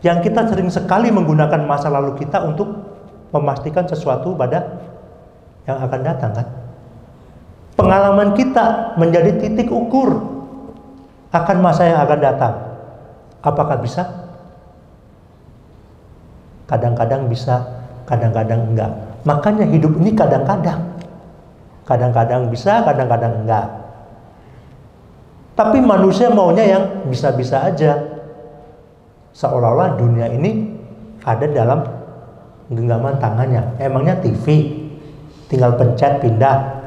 Yang kita sering sekali menggunakan masa lalu kita untuk memastikan sesuatu pada yang akan datang kan. Pengalaman kita menjadi titik ukur akan masa yang akan datang. Apakah bisa? Kadang-kadang bisa, kadang-kadang enggak. Makanya hidup ini kadang-kadang bisa, kadang-kadang enggak. Tapi manusia maunya yang bisa-bisa aja. Seolah-olah dunia ini ada dalam genggaman tangannya. Emangnya TV tinggal pencet pindah?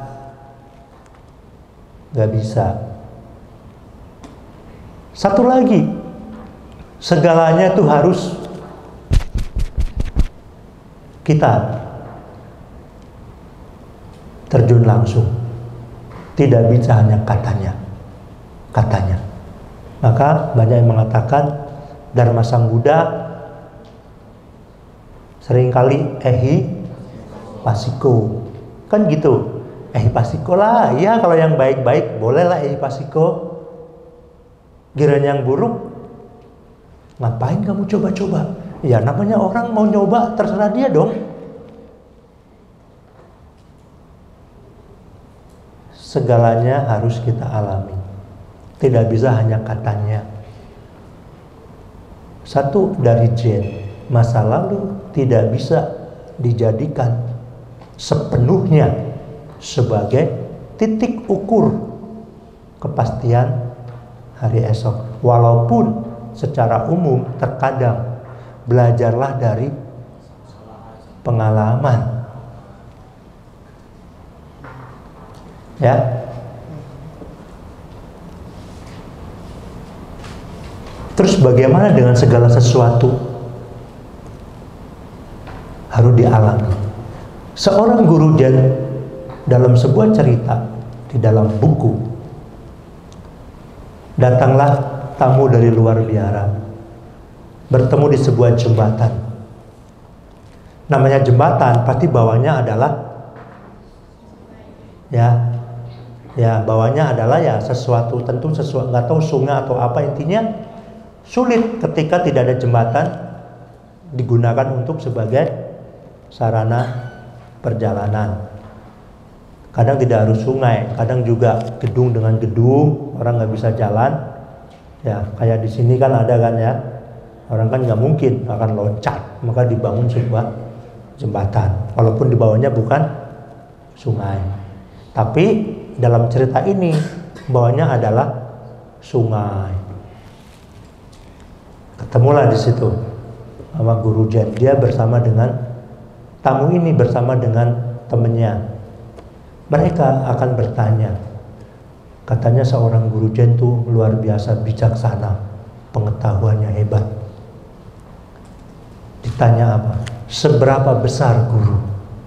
Nggak bisa. Satu lagi, segalanya itu harus kita terjun langsung. Tidak bisa hanya katanya. Maka banyak yang mengatakan Dharma Sang Buddha seringkali ehi pasiko. Kan gitu. Pasiko lah, ya kalau yang baik-baik bolehlah pasiko. Giliran yang buruk, ngapain kamu coba-coba? Ya namanya orang mau nyoba, terserah dia dong. Segalanya harus kita alami. Tidak bisa hanya katanya. Satu dari Zen, masa lalu tidak bisa dijadikan sepenuhnya sebagai titik ukur kepastian hari esok. Walaupun secara umum terkadang belajarlah dari pengalaman. Ya. Terus bagaimana dengan segala sesuatu? Harus dialami. Seorang guru Zen dalam sebuah cerita di dalam buku, datanglah tamu dari luar biara, bertemu di sebuah jembatan. Namanya jembatan, pasti bawahnya adalah bawahnya adalah sesuatu, tentu sesuatu, nggak tahu sungai atau apa, intinya sulit ketika tidak ada jembatan digunakan untuk sebagai sarana perjalanan. Kadang tidak harus sungai, kadang juga gedung dengan gedung, orang nggak bisa jalan. Ya, kayak di sini kan ada kan ya, orang kan nggak mungkin akan loncat, maka dibangun sebuah jembatan. Walaupun di bawahnya bukan sungai, tapi dalam cerita ini bawahnya adalah sungai. Ketemulah di situ sama guru Zen. Dia bersama dengan tamu ini, bersama dengan temannya. Mereka akan bertanya. Katanya seorang guru Zen itu luar biasa bijaksana, pengetahuannya hebat. Ditanya apa? Seberapa besar guru?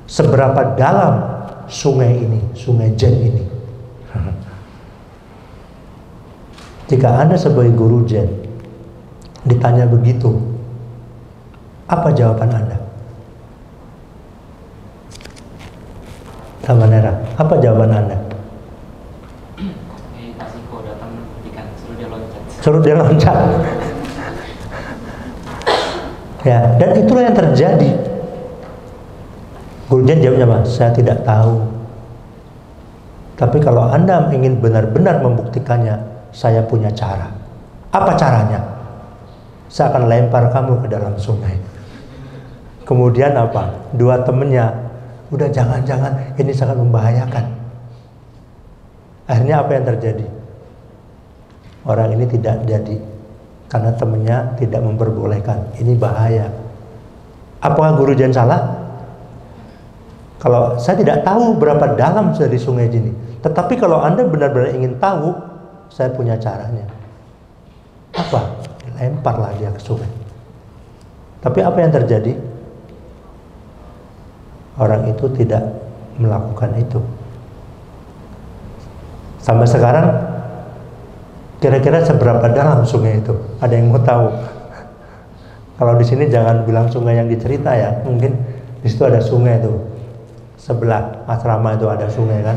Seberapa dalam sungai ini, sungai Zen ini? Jika Anda sebagai guru Zen ditanya begitu, apa jawaban Anda? Tamanera, apa jawaban Anda? Pasiko datang ikan, suruh dia loncat. Ya, dan itulah yang terjadi. Guru Zen jawabnya apa? Saya tidak tahu. Tapi kalau Anda ingin benar-benar membuktikannya, saya punya cara. Apa caranya? Saya akan lempar kamu ke dalam sungai. Kemudian apa? Dua temennya, udah jangan-jangan, ini sangat membahayakan. Akhirnya apa yang terjadi? Orang ini tidak jadi karena temennya tidak memperbolehkan. Ini bahaya. Apakah guru Zen salah? Kalau saya tidak tahu berapa dalam dari sungai ini, tetapi kalau Anda benar-benar ingin tahu, saya punya caranya. Apa? Lemparlah dia ke sungai. Tapi apa yang terjadi? Orang itu tidak melakukan itu. Sampai sekarang, kira-kira seberapa dalam sungai itu? Ada yang mau tahu? Kalau di sini jangan bilang sungai yang dicerita ya. Mungkin di situ ada sungai itu. Sebelah asrama itu ada sungai kan.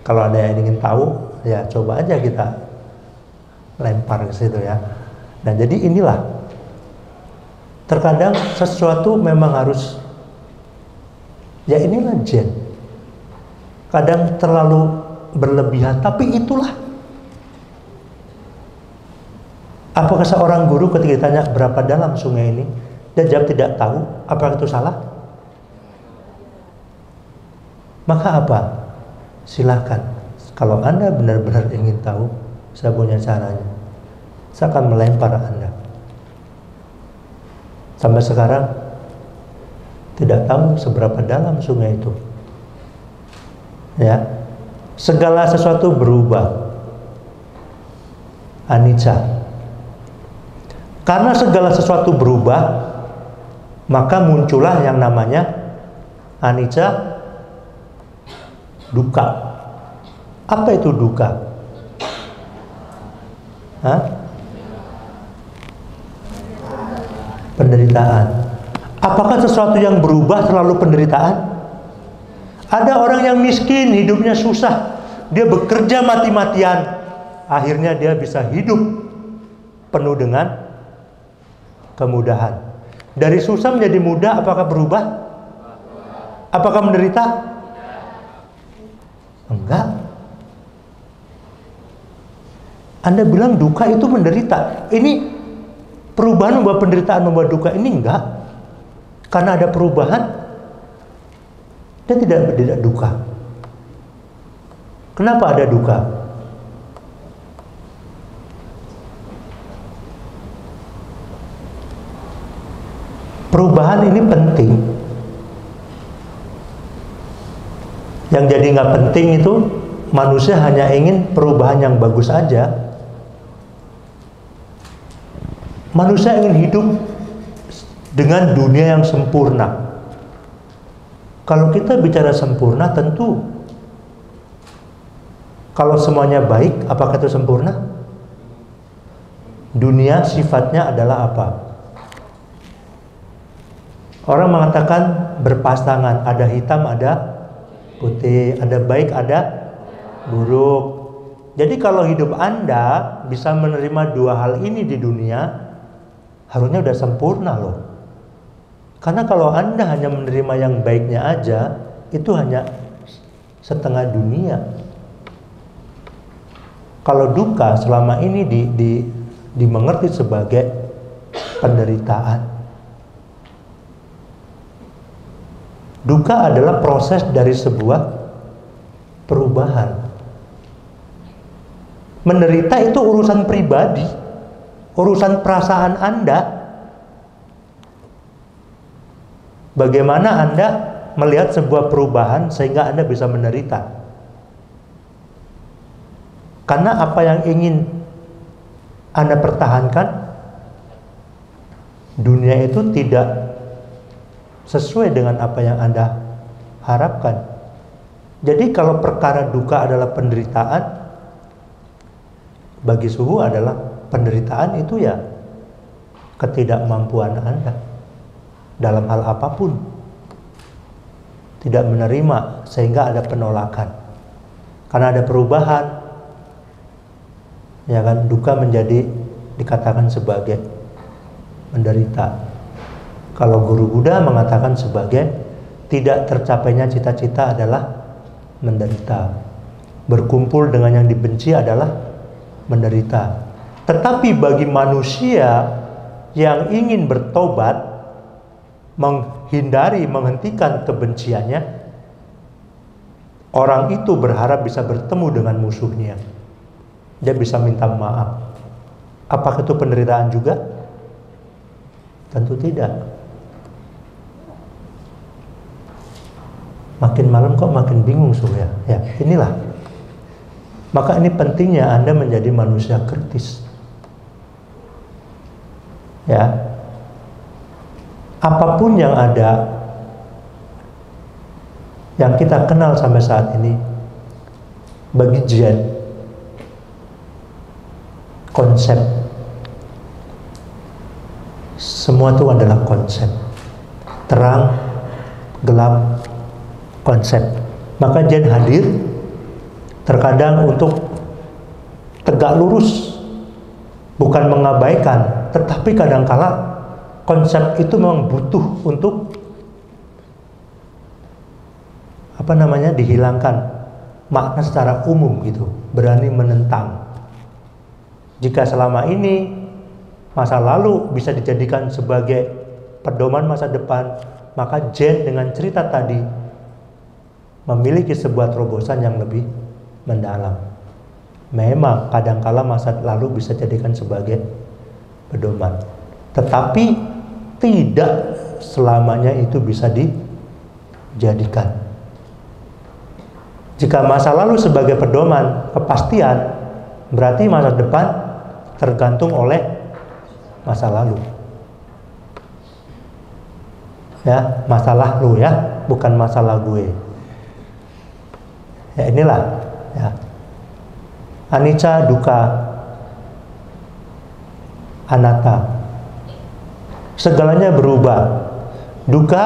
Kalau ada yang ingin tahu, ya coba aja kita lempar ke situ ya. Nah jadi inilah, terkadang sesuatu memang harus, ya inilah Zen. Kadang terlalu berlebihan, tapi itulah. Apakah seorang guru ketika ditanya berapa dalam sungai ini, dia jawab tidak tahu, apakah itu salah? Maka apa? Silahkan. Kalau Anda benar-benar ingin tahu, saya punya caranya. Saya akan melempar Anda. Sampai sekarang tidak tahu seberapa dalam sungai itu. Ya, segala sesuatu berubah. Anicca. Karena segala sesuatu berubah, maka muncullah yang namanya anicca, dukkha. Apa itu dukkha? Penderitaan. Apakah sesuatu yang berubah selalu penderitaan? Ada orang yang miskin, hidupnya susah, dia bekerja mati-matian, akhirnya dia bisa hidup penuh dengan kemudahan. Dari susah menjadi mudah, apakah berubah? Apakah menderita? Enggak. Anda bilang duka itu menderita. Ini perubahan membawa penderitaan, membawa duka. Ini enggak. Karena ada perubahan, dia tidak duka. Kenapa ada duka? Perubahan ini penting. Yang jadi nggak penting itu manusia hanya ingin perubahan yang bagus aja. Manusia ingin hidup dengan dunia yang sempurna. Kalau kita bicara sempurna, tentu kalau semuanya baik, apakah itu sempurna? Dunia sifatnya adalah apa? Orang mengatakan berpasangan, ada hitam, ada putih, ada baik, ada buruk. Jadi kalau hidup Anda bisa menerima dua hal ini di dunia, harusnya udah sempurna loh. Karena kalau Anda hanya menerima yang baiknya aja, itu hanya setengah dunia. Kalau duka selama ini dimengerti sebagai penderitaan. Duka adalah proses dari sebuah perubahan. Menderita itu urusan pribadi, urusan perasaan Anda. Bagaimana Anda melihat sebuah perubahan sehingga Anda bisa menderita? Karena apa yang ingin Anda pertahankan, dunia itu tidak sesuai dengan apa yang Anda harapkan. Jadi kalau perkara duka adalah penderitaan, bagi suhu adalah penderitaan itu ya ketidakmampuan Anda dalam hal apapun. Tidak menerima sehingga ada penolakan. Karena ada perubahan, ya kan, duka menjadi dikatakan sebagai menderita. Kalau guru Buddha mengatakan sebagai tidak tercapainya cita-cita adalah menderita. Berkumpul dengan yang dibenci adalah menderita. Tetapi bagi manusia yang ingin bertobat, menghentikan kebenciannya, orang itu berharap bisa bertemu dengan musuhnya. Dia bisa minta maaf. Apakah itu penderitaan juga? Tentu tidak. Makin malam kok makin bingung Surya. Ya, inilah. Maka ini pentingnya Anda menjadi manusia kritis. Ya. Apapun yang ada, yang kita kenal sampai saat ini, bagi Zen, konsep. Semua itu adalah konsep. Terang, gelap, konsep. Maka Zen hadir terkadang untuk tegak lurus, bukan mengabaikan, tetapi kadangkala konsep itu memang butuh untuk dihilangkan makna secara umum gitu, berani menentang. Jika selama ini masa lalu bisa dijadikan sebagai pedoman masa depan, maka Zen dengan cerita tadi memiliki sebuah terobosan yang lebih mendalam. Memang kadangkala masa lalu bisa jadikan sebagai pedoman, tetapi tidak selamanya itu bisa dijadikan. Jika masa lalu sebagai pedoman kepastian, berarti masa depan tergantung oleh masa lalu. Ya, masalah lu ya, bukan masalah gue. Ya inilah ya. Anicca, dukkha, anatta. Segalanya berubah. Dukkha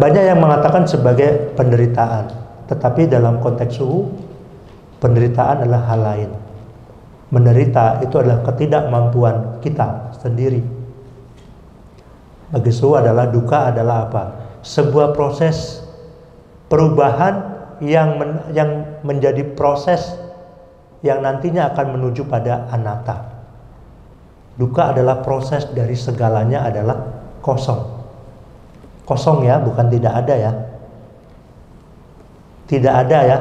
banyak yang mengatakan sebagai penderitaan, tetapi dalam konteks suhu, penderitaan adalah hal lain. Menderita itu adalah ketidakmampuan kita sendiri. Bagi suhu adalah dukkha adalah apa? Sebuah proses perubahan yang menjadi proses yang nantinya akan menuju pada anatta. Dukkha adalah proses dari segalanya adalah kosong. Kosong ya, bukan tidak ada ya. Tidak ada ya,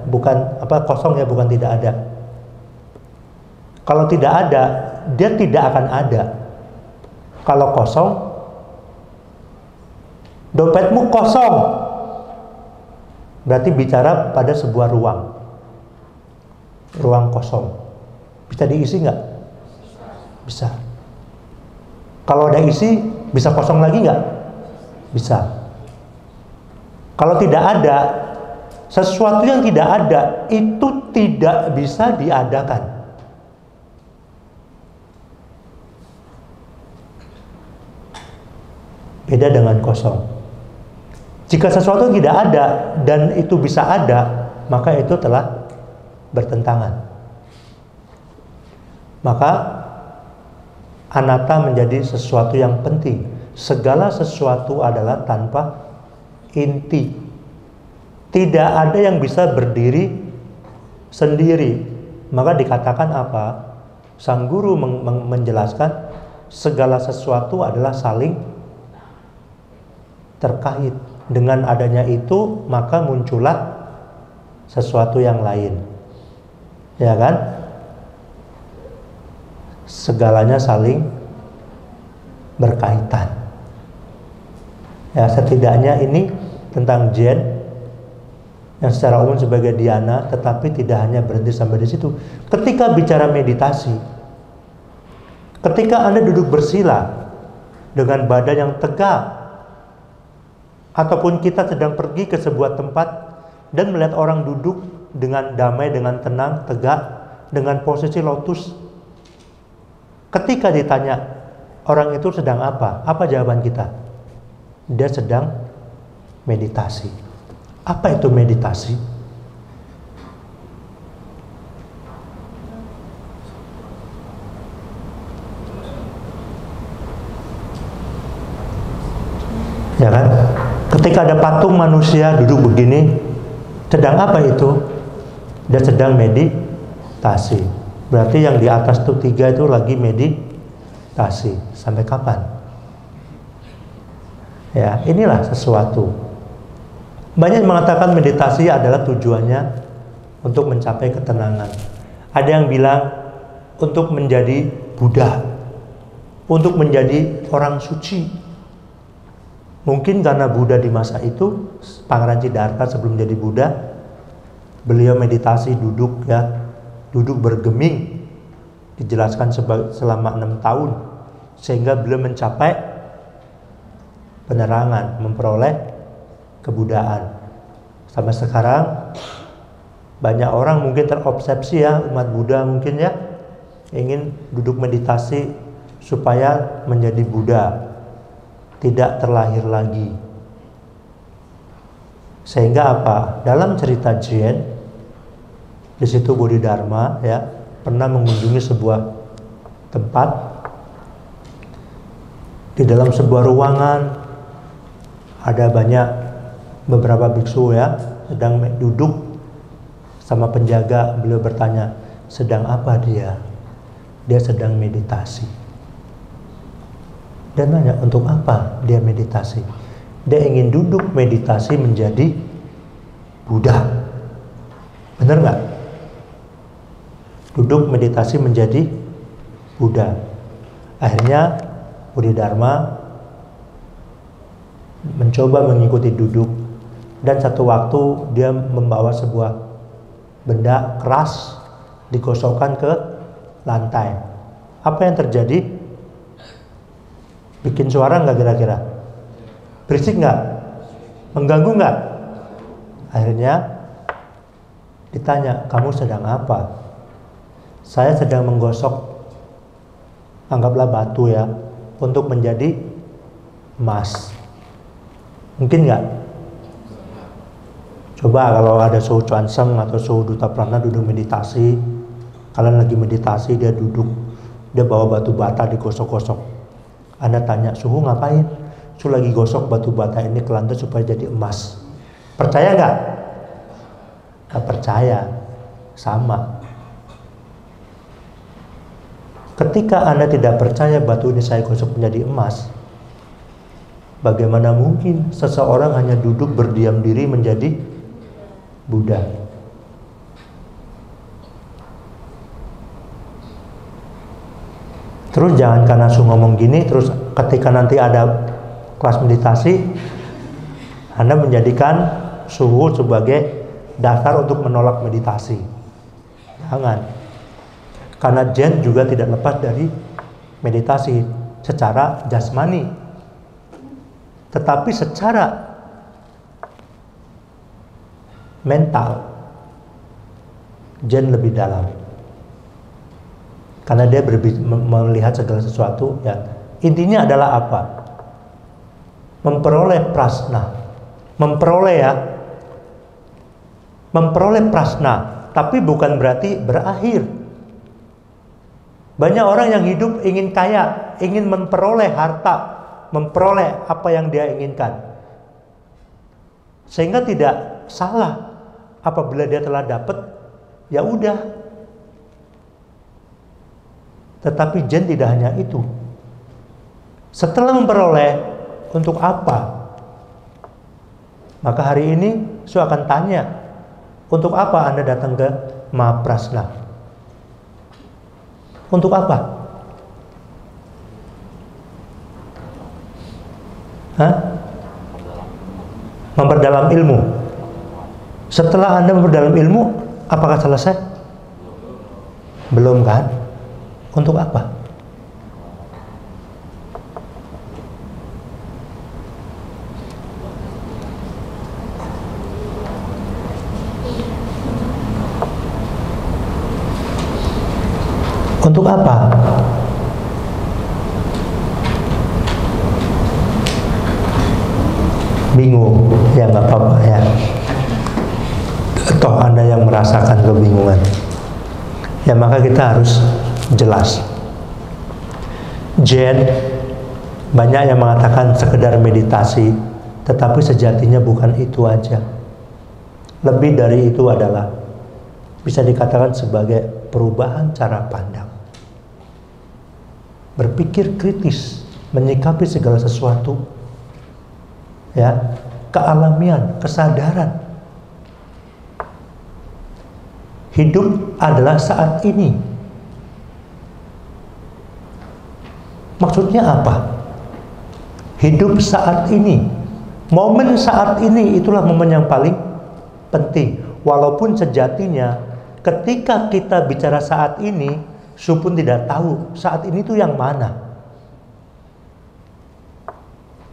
bukan apa kosong ya, bukan tidak ada. Kalau tidak ada, dia tidak akan ada. Kalau kosong, dompetmu kosong, berarti bicara pada sebuah ruang kosong. Bisa diisi nggak? Bisa. Kalau ada isi, bisa kosong lagi nggak? Bisa. Kalau tidak ada, sesuatu yang tidak ada itu tidak bisa diadakan. Beda dengan kosong. Jika sesuatu tidak ada dan itu bisa ada, maka itu telah bertentangan. Maka anatta menjadi sesuatu yang penting. Segala sesuatu adalah tanpa inti. Tidak ada yang bisa berdiri sendiri. Maka dikatakan apa? Sang guru menjelaskan segala sesuatu adalah saling terkait. Dengan adanya itu maka muncullah sesuatu yang lain. Ya kan? Segalanya saling berkaitan. Ya, setidaknya ini tentang Zen yang secara umum sebagai dhyana, tetapi tidak hanya berhenti sampai di situ. Ketika bicara meditasi, ketika Anda duduk bersila dengan badan yang tegak, ataupun kita sedang pergi ke sebuah tempat dan melihat orang duduk dengan damai, dengan tenang, tegak, dengan posisi lotus. Ketika ditanya orang itu sedang apa? Apa jawaban kita? Dia sedang meditasi. Apa itu meditasi? Ya kan? Ketika ada patung manusia duduk begini, sedang apa itu? Dia sedang meditasi. Berarti yang di atas itu 3 itu lagi meditasi. Sampai kapan? Ya, inilah sesuatu. Banyak yang mengatakan meditasi adalah tujuannya untuk mencapai ketenangan. Ada yang bilang untuk menjadi Buddha, untuk menjadi orang suci. Mungkin karena Buddha di masa itu, Pangeran Siddhartha sebelum jadi Buddha, beliau meditasi duduk bergeming, dijelaskan selama 6 tahun, sehingga beliau mencapai penerangan, memperoleh kebuddhaan. Sampai sekarang banyak orang mungkin terobsesi ya, umat Buddha mungkin ya, ingin duduk meditasi supaya menjadi Buddha, tidak terlahir lagi. Sehingga apa? Dalam cerita Zen, di situ Bodhidharma ya pernah mengunjungi sebuah tempat. Di dalam sebuah ruangan ada beberapa biksu ya sedang duduk sama penjaga. Beliau bertanya, sedang apa dia? Dia sedang meditasi. Dan nanya, untuk apa dia meditasi? Dia ingin duduk meditasi menjadi Buddha. Bener nggak? Duduk meditasi menjadi Buddha. Akhirnya Bodhidharma mencoba mengikuti duduk, dan satu waktu dia membawa sebuah benda keras digosokkan ke lantai. Apa yang terjadi? Bikin suara nggak kira-kira? Berisik nggak? Mengganggu nggak? Akhirnya ditanya, kamu sedang apa? Saya sedang menggosok, anggaplah batu ya, untuk menjadi emas. Mungkin nggak? Coba kalau ada Suhu Chuanseng atau Suhu Duta Prana duduk meditasi, kalian lagi meditasi, dia duduk, dia bawa batu bata digosok-gosok. Anda tanya, Suhu ngapain? Suhu lagi gosok batu bata ini ke lantai supaya jadi emas. Percaya nggak? Nggak percaya. Sama. Ketika Anda tidak percaya batu ini saya gosok menjadi emas, bagaimana mungkin seseorang hanya duduk berdiam diri menjadi Buddha? Terus jangan karena Su ngomong gini, terus ketika nanti ada kelas meditasi, Anda menjadikan Suhu sebagai dasar untuk menolak meditasi. Jangan. Karena Zen juga tidak lepas dari meditasi secara jasmani. Tetapi secara mental, Zen lebih dalam. Karena dia melihat segala sesuatu, ya. Intinya adalah apa? Memperoleh prasna. Memperoleh prasna, tapi bukan berarti berakhir. Banyak orang yang hidup ingin kaya, ingin memperoleh harta, memperoleh apa yang dia inginkan. Sehingga tidak salah apabila dia telah dapat, ya udah. Tetapi Zen tidak hanya itu. Setelah memperoleh, untuk apa? Maka hari ini saya akan tanya, untuk apa Anda datang ke Mahaprasna? Untuk apa? Hah? Memperdalam ilmu. Setelah Anda memperdalam ilmu, apakah selesai? Belum kan? Untuk apa? Untuk apa? Bingung? Ya nggak apa-apa ya. Toh Anda yang merasakan kebingungan. Ya maka kita harus jelas. Zen, banyak yang mengatakan sekedar meditasi, tetapi sejatinya bukan itu aja. Lebih dari itu adalah bisa dikatakan sebagai perubahan cara pandang. Berpikir kritis, menyikapi segala sesuatu, ya, kealamian, kesadaran. Hidup adalah saat ini. Maksudnya apa? Hidup saat ini, momen saat ini, itulah momen yang paling penting. Walaupun sejatinya ketika kita bicara saat ini, Su pun tidak tahu saat ini tuh yang mana.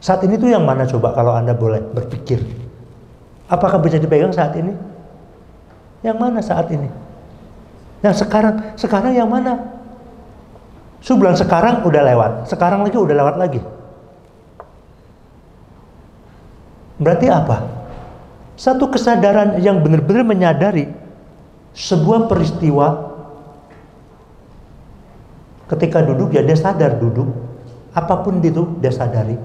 Saat ini tuh yang mana, coba kalau Anda boleh berpikir. Apakah bisa dipegang saat ini? Yang mana saat ini? Yang sekarang yang mana? Su bilang sekarang udah lewat, sekarang lagi udah lewat lagi. Berarti apa? Satu kesadaran yang benar-benar menyadari sebuah peristiwa. Ketika duduk, ya dia sadar duduk. Apapun itu dia sadari.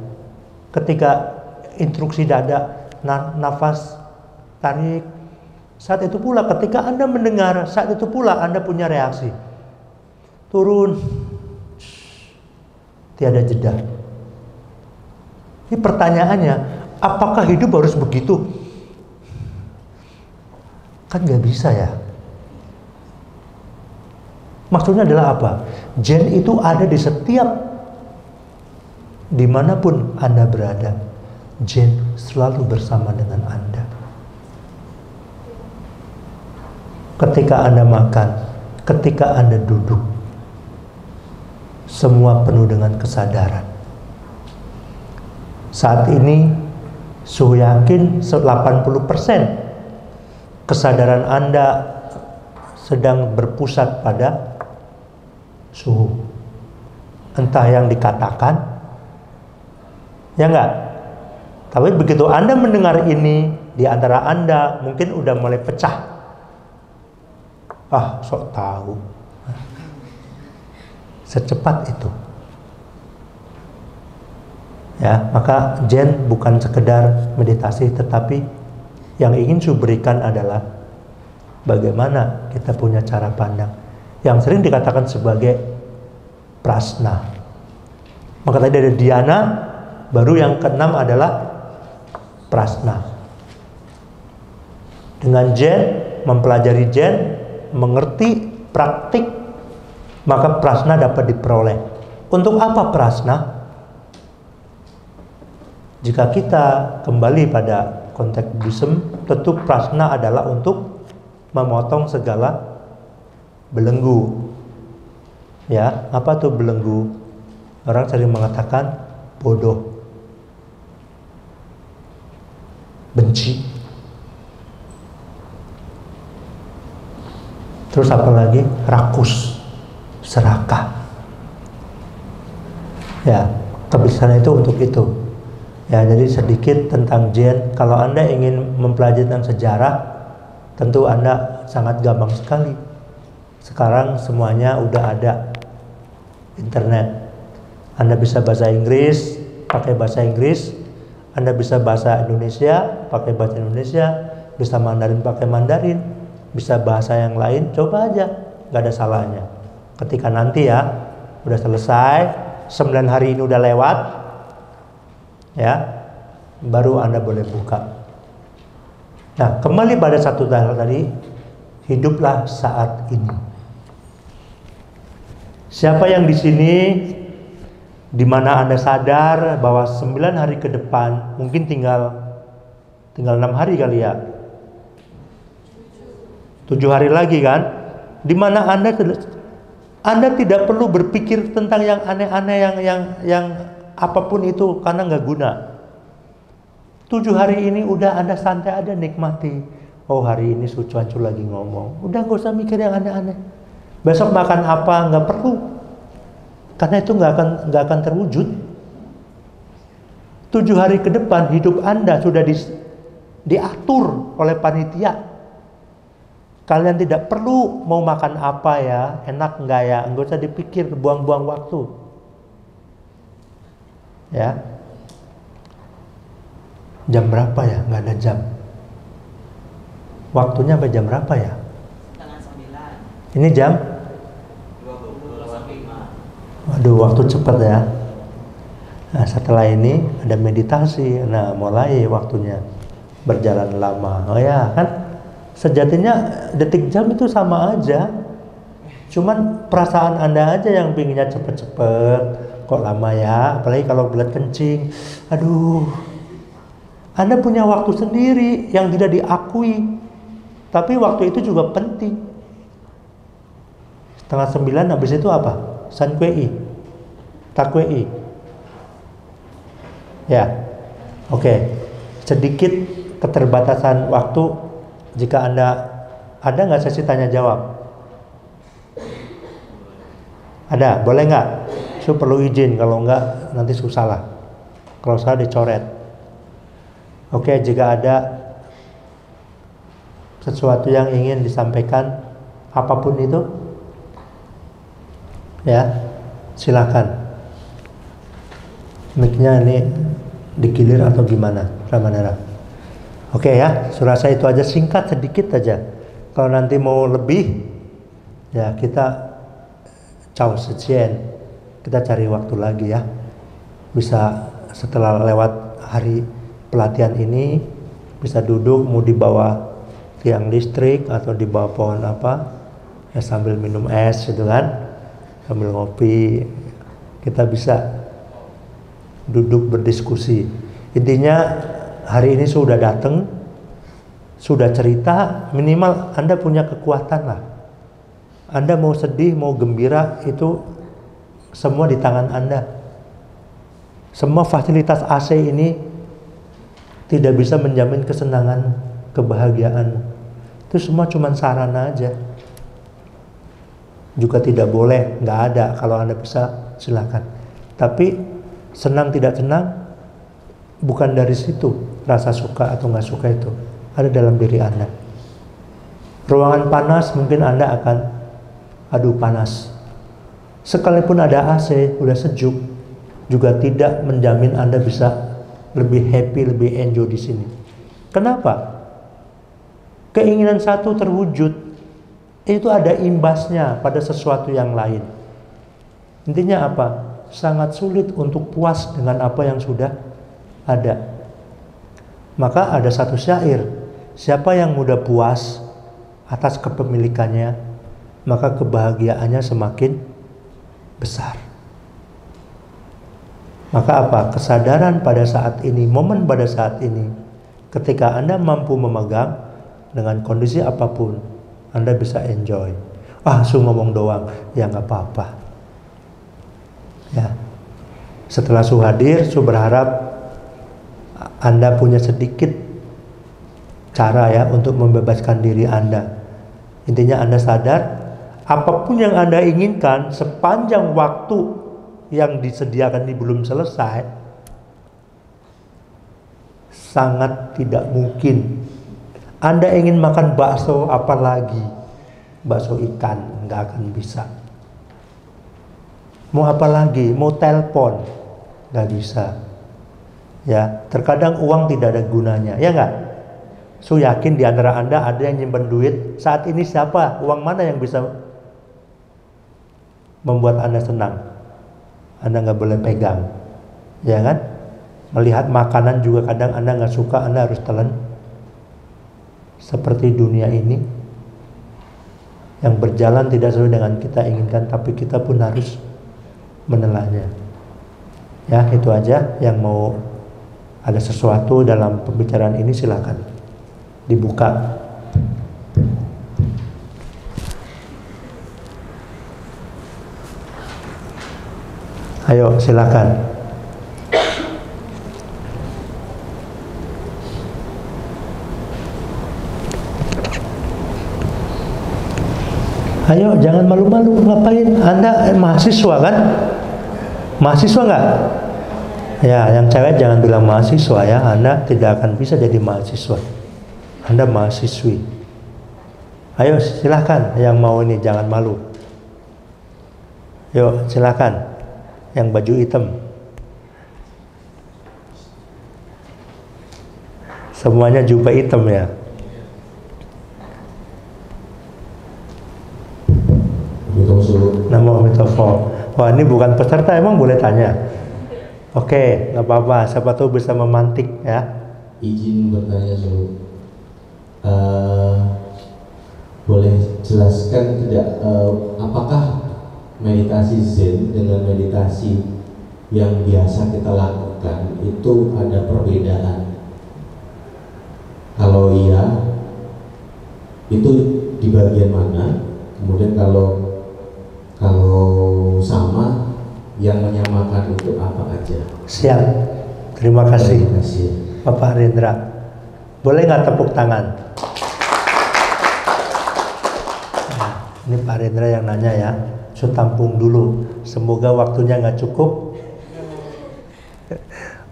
Ketika instruksi dada, nafas, tarik. Saat itu pula ketika Anda mendengar, saat itu pula Anda punya reaksi. Turun. Tiada jeda. Ini pertanyaannya, apakah hidup harus begitu? Kan nggak bisa ya. Maksudnya adalah apa? Jin itu ada di setiap, dimanapun Anda berada, jin selalu bersama dengan Anda. Ketika Anda makan, ketika Anda duduk, semua penuh dengan kesadaran. Saat ini, Su yakin 80% kesadaran Anda sedang berpusat pada suhu. Entah yang dikatakan, ya enggak? Tapi begitu Anda mendengar ini, di antara Anda mungkin udah mulai pecah. Ah, sok tahu. Secepat itu. Ya, maka Zen bukan sekedar meditasi, tetapi yang ingin Su berikan adalah bagaimana kita punya cara pandang yang sering dikatakan sebagai prasna. Maka tadi ada dhyana, baru yang keenam adalah prasna. Dengan Zen, mempelajari Zen, mengerti praktik, maka prasna dapat diperoleh. Untuk apa prasna? Jika kita kembali pada konteks Buddhism, tentu prasna adalah untuk memotong segala belenggu. Ya, apa tuh belenggu? Orang sering mengatakan bodoh, benci. Terus apa lagi? Rakus, serakah. Ya, kebiasaan itu untuk itu. Ya, jadi sedikit tentang Zen. Kalau Anda ingin mempelajari tentang sejarah, tentu Anda sangat gampang sekali. Sekarang semuanya udah ada internet. Anda bisa bahasa Inggris, pakai bahasa Inggris. Anda bisa bahasa Indonesia, pakai bahasa Indonesia. Bisa Mandarin, pakai Mandarin. Bisa bahasa yang lain, coba aja. Gak ada salahnya. Ketika nanti ya, udah selesai, 9 hari ini udah lewat, ya, baru Anda boleh buka. Nah, kembali pada satu hal tadi, hiduplah saat ini. Siapa yang di sini, di mana Anda sadar bahwa 9 hari ke depan, mungkin tinggal 6 hari kali ya, 7 hari lagi kan, di mana Anda tidak perlu berpikir tentang yang aneh-aneh, yang apapun itu, karena nggak guna. 7 hari ini udah Anda santai aja, nikmati. Oh, hari ini Su Cuancu lagi ngomong, udah nggak usah mikir yang aneh-aneh. Besok makan apa, nggak perlu, karena itu nggak akan terwujud. 7 hari ke depan hidup Anda sudah diatur oleh panitia. Kalian tidak perlu mau makan apa ya, enak nggak ya, nggak usah dipikir, buang-buang waktu. Ya, jam berapa ya? Nggak ada jam. Waktunya sampai jam berapa ya? Setengah 9. Ini jam? 20:05. Waduh, waktu cepat ya. Nah, setelah ini ada meditasi. Nah, mulai waktunya berjalan lama. Oh ya, kan sejatinya detik jam itu sama aja. Cuman perasaan Anda aja yang pinginnya cepet-cepet. Kok lama ya? Apalagi kalau belat kencing. Aduh. Anda punya waktu sendiri yang tidak diakui. Tapi waktu itu juga penting. 8:30 habis itu apa? San Kuei, Takuei. Ya, oke. Sedikit keterbatasan waktu. Jika Anda ada nggak sesi tanya jawab? Ada, boleh nggak? Su perlu izin, kalau nggak nanti susah lah. Kalau salah dicoret. Oke, jika ada sesuatu yang ingin disampaikan, apapun itu, ya, silakan. Mic-nya ini digilir atau gimana, Ramanera? Oke ya, surasa itu aja, singkat sedikit aja. Kalau nanti mau lebih, ya kita caw sejian, kita cari waktu lagi ya. Bisa setelah lewat hari pelatihan ini, bisa duduk, mau di bawah tiang listrik atau di bawah pohon apa, ya sambil minum es gitu kan, sambil ngopi, kita bisa duduk berdiskusi. Intinya hari ini sudah datang, sudah cerita, minimal Anda punya kekuatan lah. Anda mau sedih, mau gembira, itu semua di tangan Anda. Semua fasilitas AC ini tidak bisa menjamin kesenangan, kebahagiaan. Itu semua cuma sarana aja. Juga tidak boleh, nggak ada. Kalau Anda bisa, silakan. Tapi senang tidak senang, bukan dari situ rasa suka atau nggak suka itu. Ada dalam diri Anda. Ruangan panas mungkin Anda akan, aduh panas. Sekalipun ada AC, udah sejuk, juga tidak menjamin Anda bisa lebih happy, lebih enjoy di sini. Kenapa? Keinginan satu terwujud, itu ada imbasnya pada sesuatu yang lain. Intinya apa? Sangat sulit untuk puas dengan apa yang sudah ada. Maka ada satu syair, siapa yang mudah puas atas kepemilikannya, maka kebahagiaannya semakin besar. Maka apa? Kesadaran pada saat ini, momen pada saat ini, ketika Anda mampu memegang dengan kondisi apapun, Anda bisa enjoy. Ngomong doang, ya nggak apa-apa. Ya. Setelah Su hadir, Su berharap Anda punya sedikit cara ya untuk membebaskan diri Anda. Intinya Anda sadar, apapun yang Anda inginkan sepanjang waktu yang disediakan ini belum selesai, sangat tidak mungkin. Anda ingin makan bakso, apalagi bakso ikan, nggak akan bisa. Mau apa lagi? Mau telepon, nggak bisa. Ya, terkadang uang tidak ada gunanya, ya nggak? So yakin di antara Anda ada yang nyimpen duit. Saat ini siapa? Uang mana yang bisa membuat Anda senang? Anda nggak boleh pegang, ya kan? Melihat makanan juga kadang Anda nggak suka, Anda harus telan. Seperti dunia ini yang berjalan tidak sesuai dengan kita inginkan, tapi kita pun harus menelannya. Ya, itu aja yang mau. Ada sesuatu dalam pembicaraan ini, silakan dibuka. Ayo, silakan. Ayo, jangan malu-malu. Ngapain? Anda mahasiswa kan? Mahasiswa nggak? Ya, yang cewek jangan bilang mahasiswa ya. Anda tidak akan bisa jadi mahasiswa. Anda mahasiswi. Ayo, silakan. Yang mau ini jangan malu. Yuk, silakan. Yang baju hitam. Semuanya jubah hitam ya. Namo Amitabha. Wah, ini bukan peserta, emang boleh tanya? Oke, nggak apa-apa. Siapa tahu bisa memantik ya. Izin bertanya, Su. Boleh jelaskan tidak apakah meditasi Zen dengan meditasi yang biasa kita lakukan itu ada perbedaan? Kalau iya, itu di bagian mana? Kemudian kalau sama, yang menyamakan itu apa aja? Siap. Terima kasih. Terima kasih. Bapak Rendra. Boleh nggak tepuk tangan? Nah, ini Pak Rendra yang nanya ya. So tampung dulu. Semoga waktunya nggak cukup.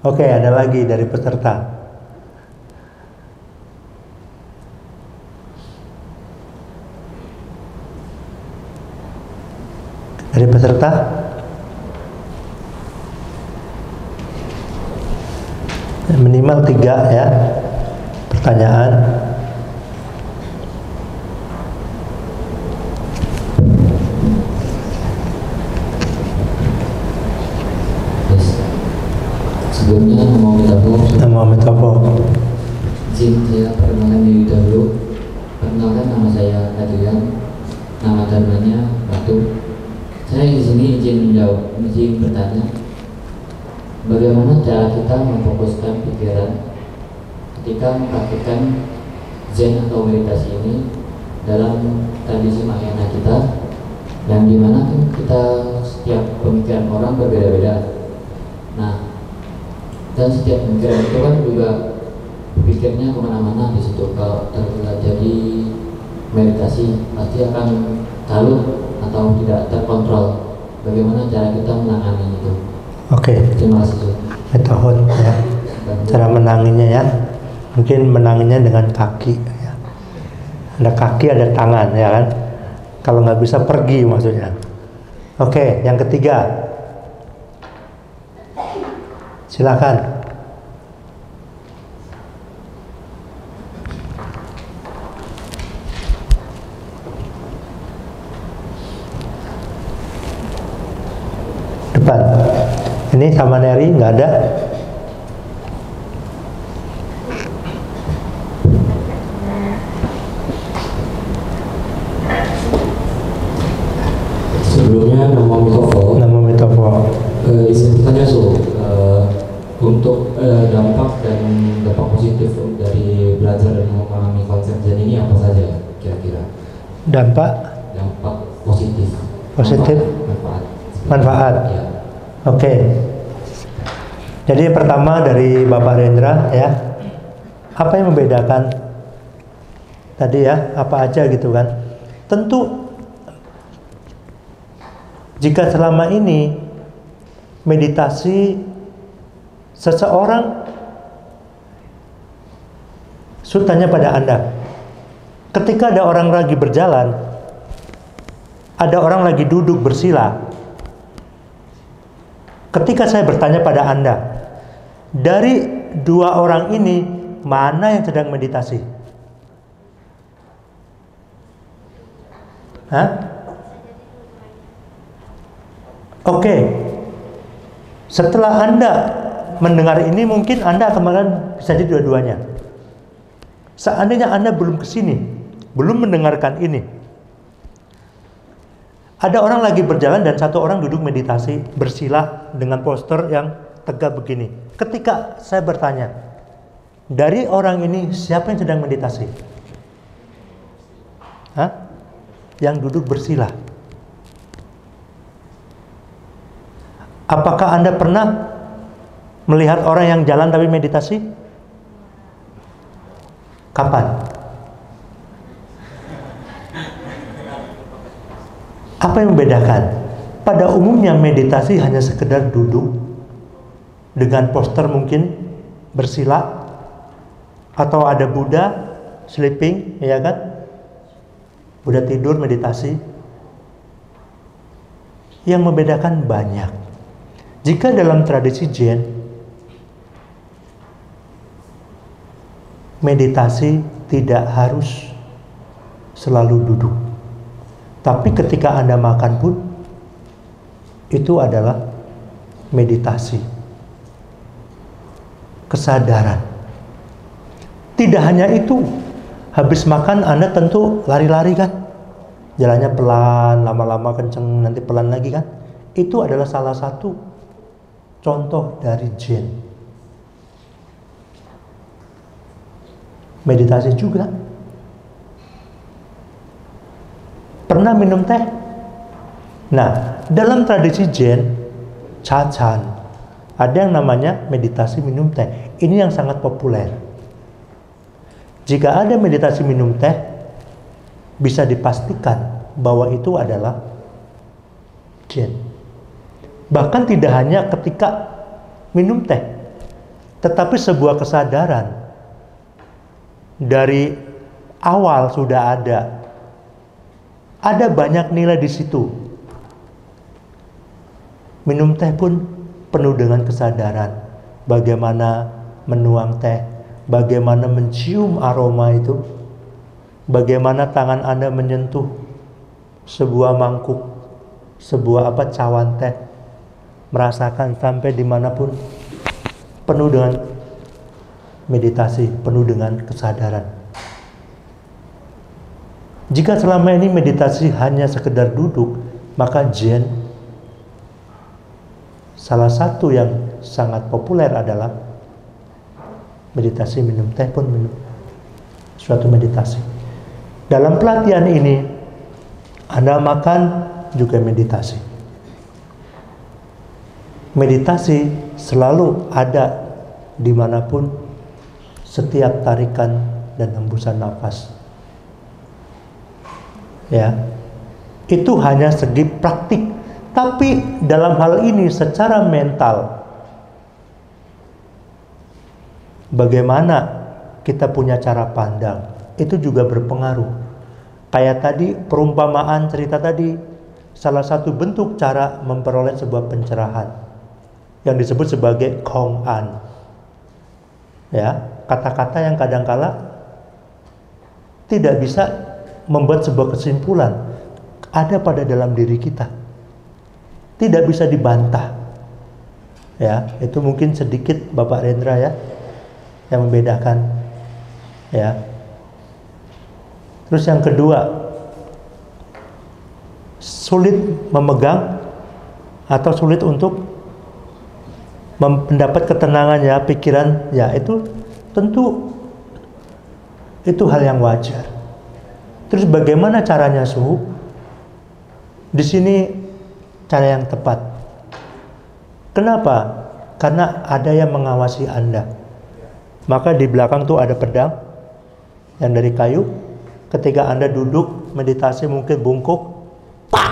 Oke, ada lagi dari peserta. Dari peserta? Minimal 3 ya pertanyaan. Sebelumnya Namo Amitabha. Namo Amitabha. Izin saya perkenalkan diri dahulu. Perkenalkan, nama saya Adrian, nama tandanya Batu. Saya di sini izin bertanya, bagaimana cara kita memfokuskan pikiran ketika mempraktikkan Zen atau meditasi ini dalam tradisi Mahayana kita, yang dimana kan kita setiap pemikiran orang berbeda-beda. Nah, dan setiap pemikiran itu kan juga pikirnya kemana-mana di situ. Kalau terjadi meditasi pasti akan kalut atau tidak terkontrol. Bagaimana cara kita menangani itu? Oke. Terima kasih. Metode ya. Cara menanginya ya. Mungkin menanginya dengan kaki. Ya. Ada kaki, ada tangan ya kan. Kalau nggak bisa pergi maksudnya. Oke, yang ketiga. Silakan. Depan. Ini sama Neri nggak ada. Sebelumnya nama Mitofo. Nama Mitofo. Izin bertanya untuk dampak positif dari belajar dan memahami konsep Zen ini apa saja kira-kira? Dampak positif. Manfaat. Ya. Oke. Jadi pertama dari Bapak Rendra ya, apa yang membedakan tadi ya, apa aja gitu kan? Tentu jika selama ini meditasi seseorang tanya pada Anda, ketika ada orang lagi berjalan, ada orang lagi duduk bersila. Ketika saya bertanya pada Anda, dari dua orang ini mana yang sedang meditasi? Hah? Oke. Setelah Anda mendengar ini, mungkin Anda akan bisa jadi dua-duanya. Seandainya Anda belum kesini, belum mendengarkan ini, ada orang lagi berjalan dan satu orang duduk meditasi bersila dengan postur yang tegak begini. Ketika saya bertanya, dari orang ini siapa yang sedang meditasi? Hah? Yang duduk bersila. Apakah Anda pernah melihat orang yang jalan tapi meditasi? Kapan? Apa yang membedakan? Pada umumnya meditasi hanya sekedar duduk dengan postur mungkin bersila, atau ada Buddha sleeping, ya kan? Buddha tidur meditasi. Yang membedakan banyak. Jika dalam tradisi Zen, meditasi tidak harus selalu duduk. Tapi ketika Anda makan pun, itu adalah meditasi. Kesadaran. Tidak hanya itu, habis makan Anda tentu lari-lari kan? Jalannya pelan, lama-lama kenceng, nanti pelan lagi kan? Itu adalah salah satu contoh dari Zen. Meditasi juga. Pernah minum teh? Nah, dalam tradisi Zen, Cha-chan, ada yang namanya meditasi minum teh. Ini yang sangat populer. Jika ada meditasi minum teh, bisa dipastikan bahwa itu adalah Zen. Bahkan tidak hanya ketika minum teh, tetapi sebuah kesadaran dari awal sudah ada. Ada banyak nilai di situ. Minum teh pun penuh dengan kesadaran. Bagaimana menuang teh, bagaimana mencium aroma itu, bagaimana tangan Anda menyentuh sebuah mangkuk, sebuah cawan teh, merasakan sampai dimanapun, penuh dengan meditasi, penuh dengan kesadaran. Jika selama ini meditasi hanya sekedar duduk, maka Zen salah satu yang sangat populer adalah meditasi minum teh pun minum suatu meditasi. Dalam pelatihan ini Anda makan juga meditasi. Meditasi selalu ada dimanapun, setiap tarikan dan hembusan nafas. Ya, itu hanya segi praktik. Tapi dalam hal ini secara mental, bagaimana kita punya cara pandang, itu juga berpengaruh. Kayak tadi perumpamaan cerita tadi, salah satu bentuk cara memperoleh sebuah pencerahan yang disebut sebagai Kong-an. Ya, kata-kata yang kadangkala tidak bisa membuat sebuah kesimpulan, ada pada dalam diri kita, tidak bisa dibantah. Ya, itu mungkin sedikit Bapak Rendra ya yang membedakan. Ya. Terus yang kedua, sulit memegang atau sulit untuk mendapat ketenangan ya, pikiran ya, itu tentu itu hal yang wajar. Terus bagaimana caranya Suhu? Di sini cara yang tepat. Kenapa? Karena ada yang mengawasi Anda. Maka di belakang tuh ada pedang yang dari kayu. Ketika Anda duduk meditasi mungkin bungkuk, pak!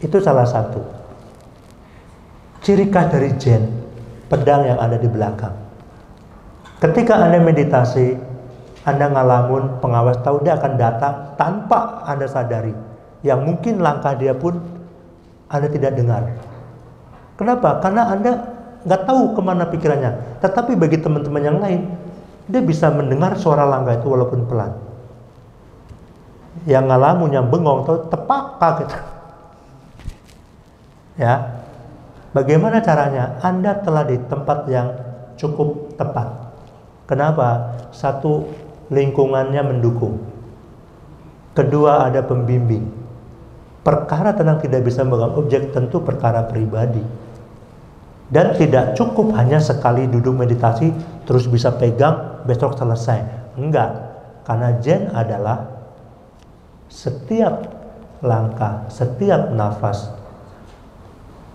Itu salah satu ciri khas dari Zen, pedang yang ada di belakang. Ketika Anda meditasi, Anda ngalamun, pengawas tahu dia akan datang tanpa Anda sadari, yang mungkin langkah dia pun Anda tidak dengar. Kenapa? Karena Anda nggak tahu kemana pikirannya. Tetapi bagi teman-teman yang lain, dia bisa mendengar suara langkah itu walaupun pelan. Yang ngalamun, yang bengong, tahu tepak kaget. Ya, bagaimana caranya? Anda telah di tempat yang cukup tepat. Kenapa? Satu, lingkungannya mendukung. Kedua, ada pembimbing. Perkara tentang tidak bisa memegang objek tentu perkara pribadi. Dan tidak cukup hanya sekali duduk meditasi terus bisa pegang, besok selesai. Enggak. Karena Zen adalah setiap langkah, setiap nafas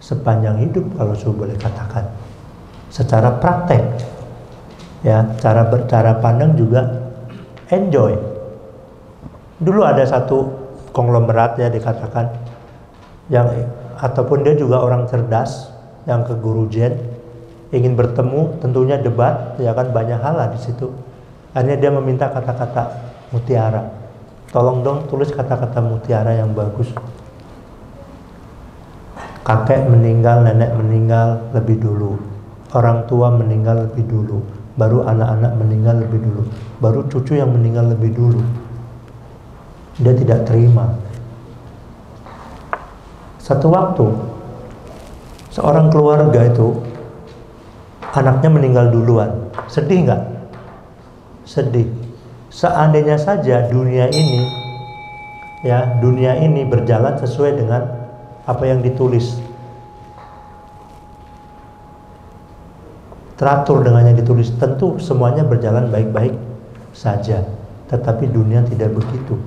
sepanjang hidup, kalau saya boleh katakan. Secara praktek, ya, cara pandang juga enjoy. Dulu ada satu konglomerat ya dikatakan, yang ataupun dia juga orang cerdas yang ke guru Zen, ingin bertemu, tentunya debat, ya kan, banyak hal lah di situ. Akhirnya dia meminta kata-kata mutiara. Tolong dong tulis kata-kata mutiara yang bagus. Kakek meninggal, nenek meninggal lebih dulu. Orang tua meninggal lebih dulu. Baru anak-anak meninggal lebih dulu. Baru cucu yang meninggal lebih dulu. Dia tidak terima. Satu waktu, seorang keluarga itu anaknya meninggal duluan. Sedih nggak? Sedih. Seandainya saja dunia ini berjalan sesuai dengan apa yang ditulis, teratur dengan yang ditulis, tentu semuanya berjalan baik-baik saja. Tetapi dunia tidak begitu.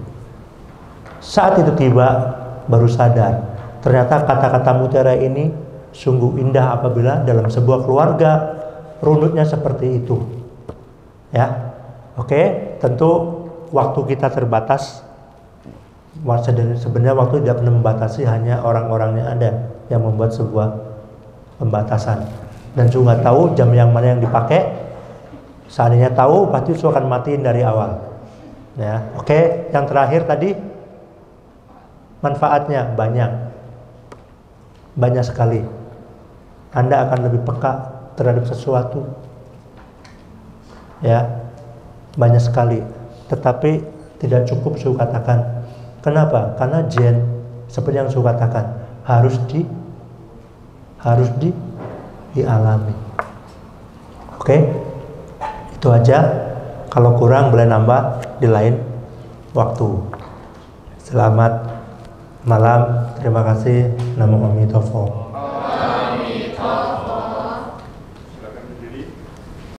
Saat itu tiba, baru sadar ternyata kata-kata mutiara ini sungguh indah apabila dalam sebuah keluarga runutnya seperti itu. Ya, oke, tentu waktu kita terbatas. Sebenarnya waktu tidak pernah membatasi, hanya orang-orangnya ada yang membuat sebuah pembatasan. Dan juga nggak tahu jam yang mana yang dipakai. Seandainya tahu, pasti su akan matiin dari awal. Ya, oke, yang terakhir tadi, manfaatnya banyak sekali. Anda akan lebih peka terhadap sesuatu. Ya, banyak sekali. Tetapi tidak cukup saya katakan. Kenapa? Karena Zen, seperti yang saya katakan, harus dialami. Oke? Itu aja. Kalau kurang boleh nambah di lain waktu. Selamat malam, terima kasih. Namo Amitovo.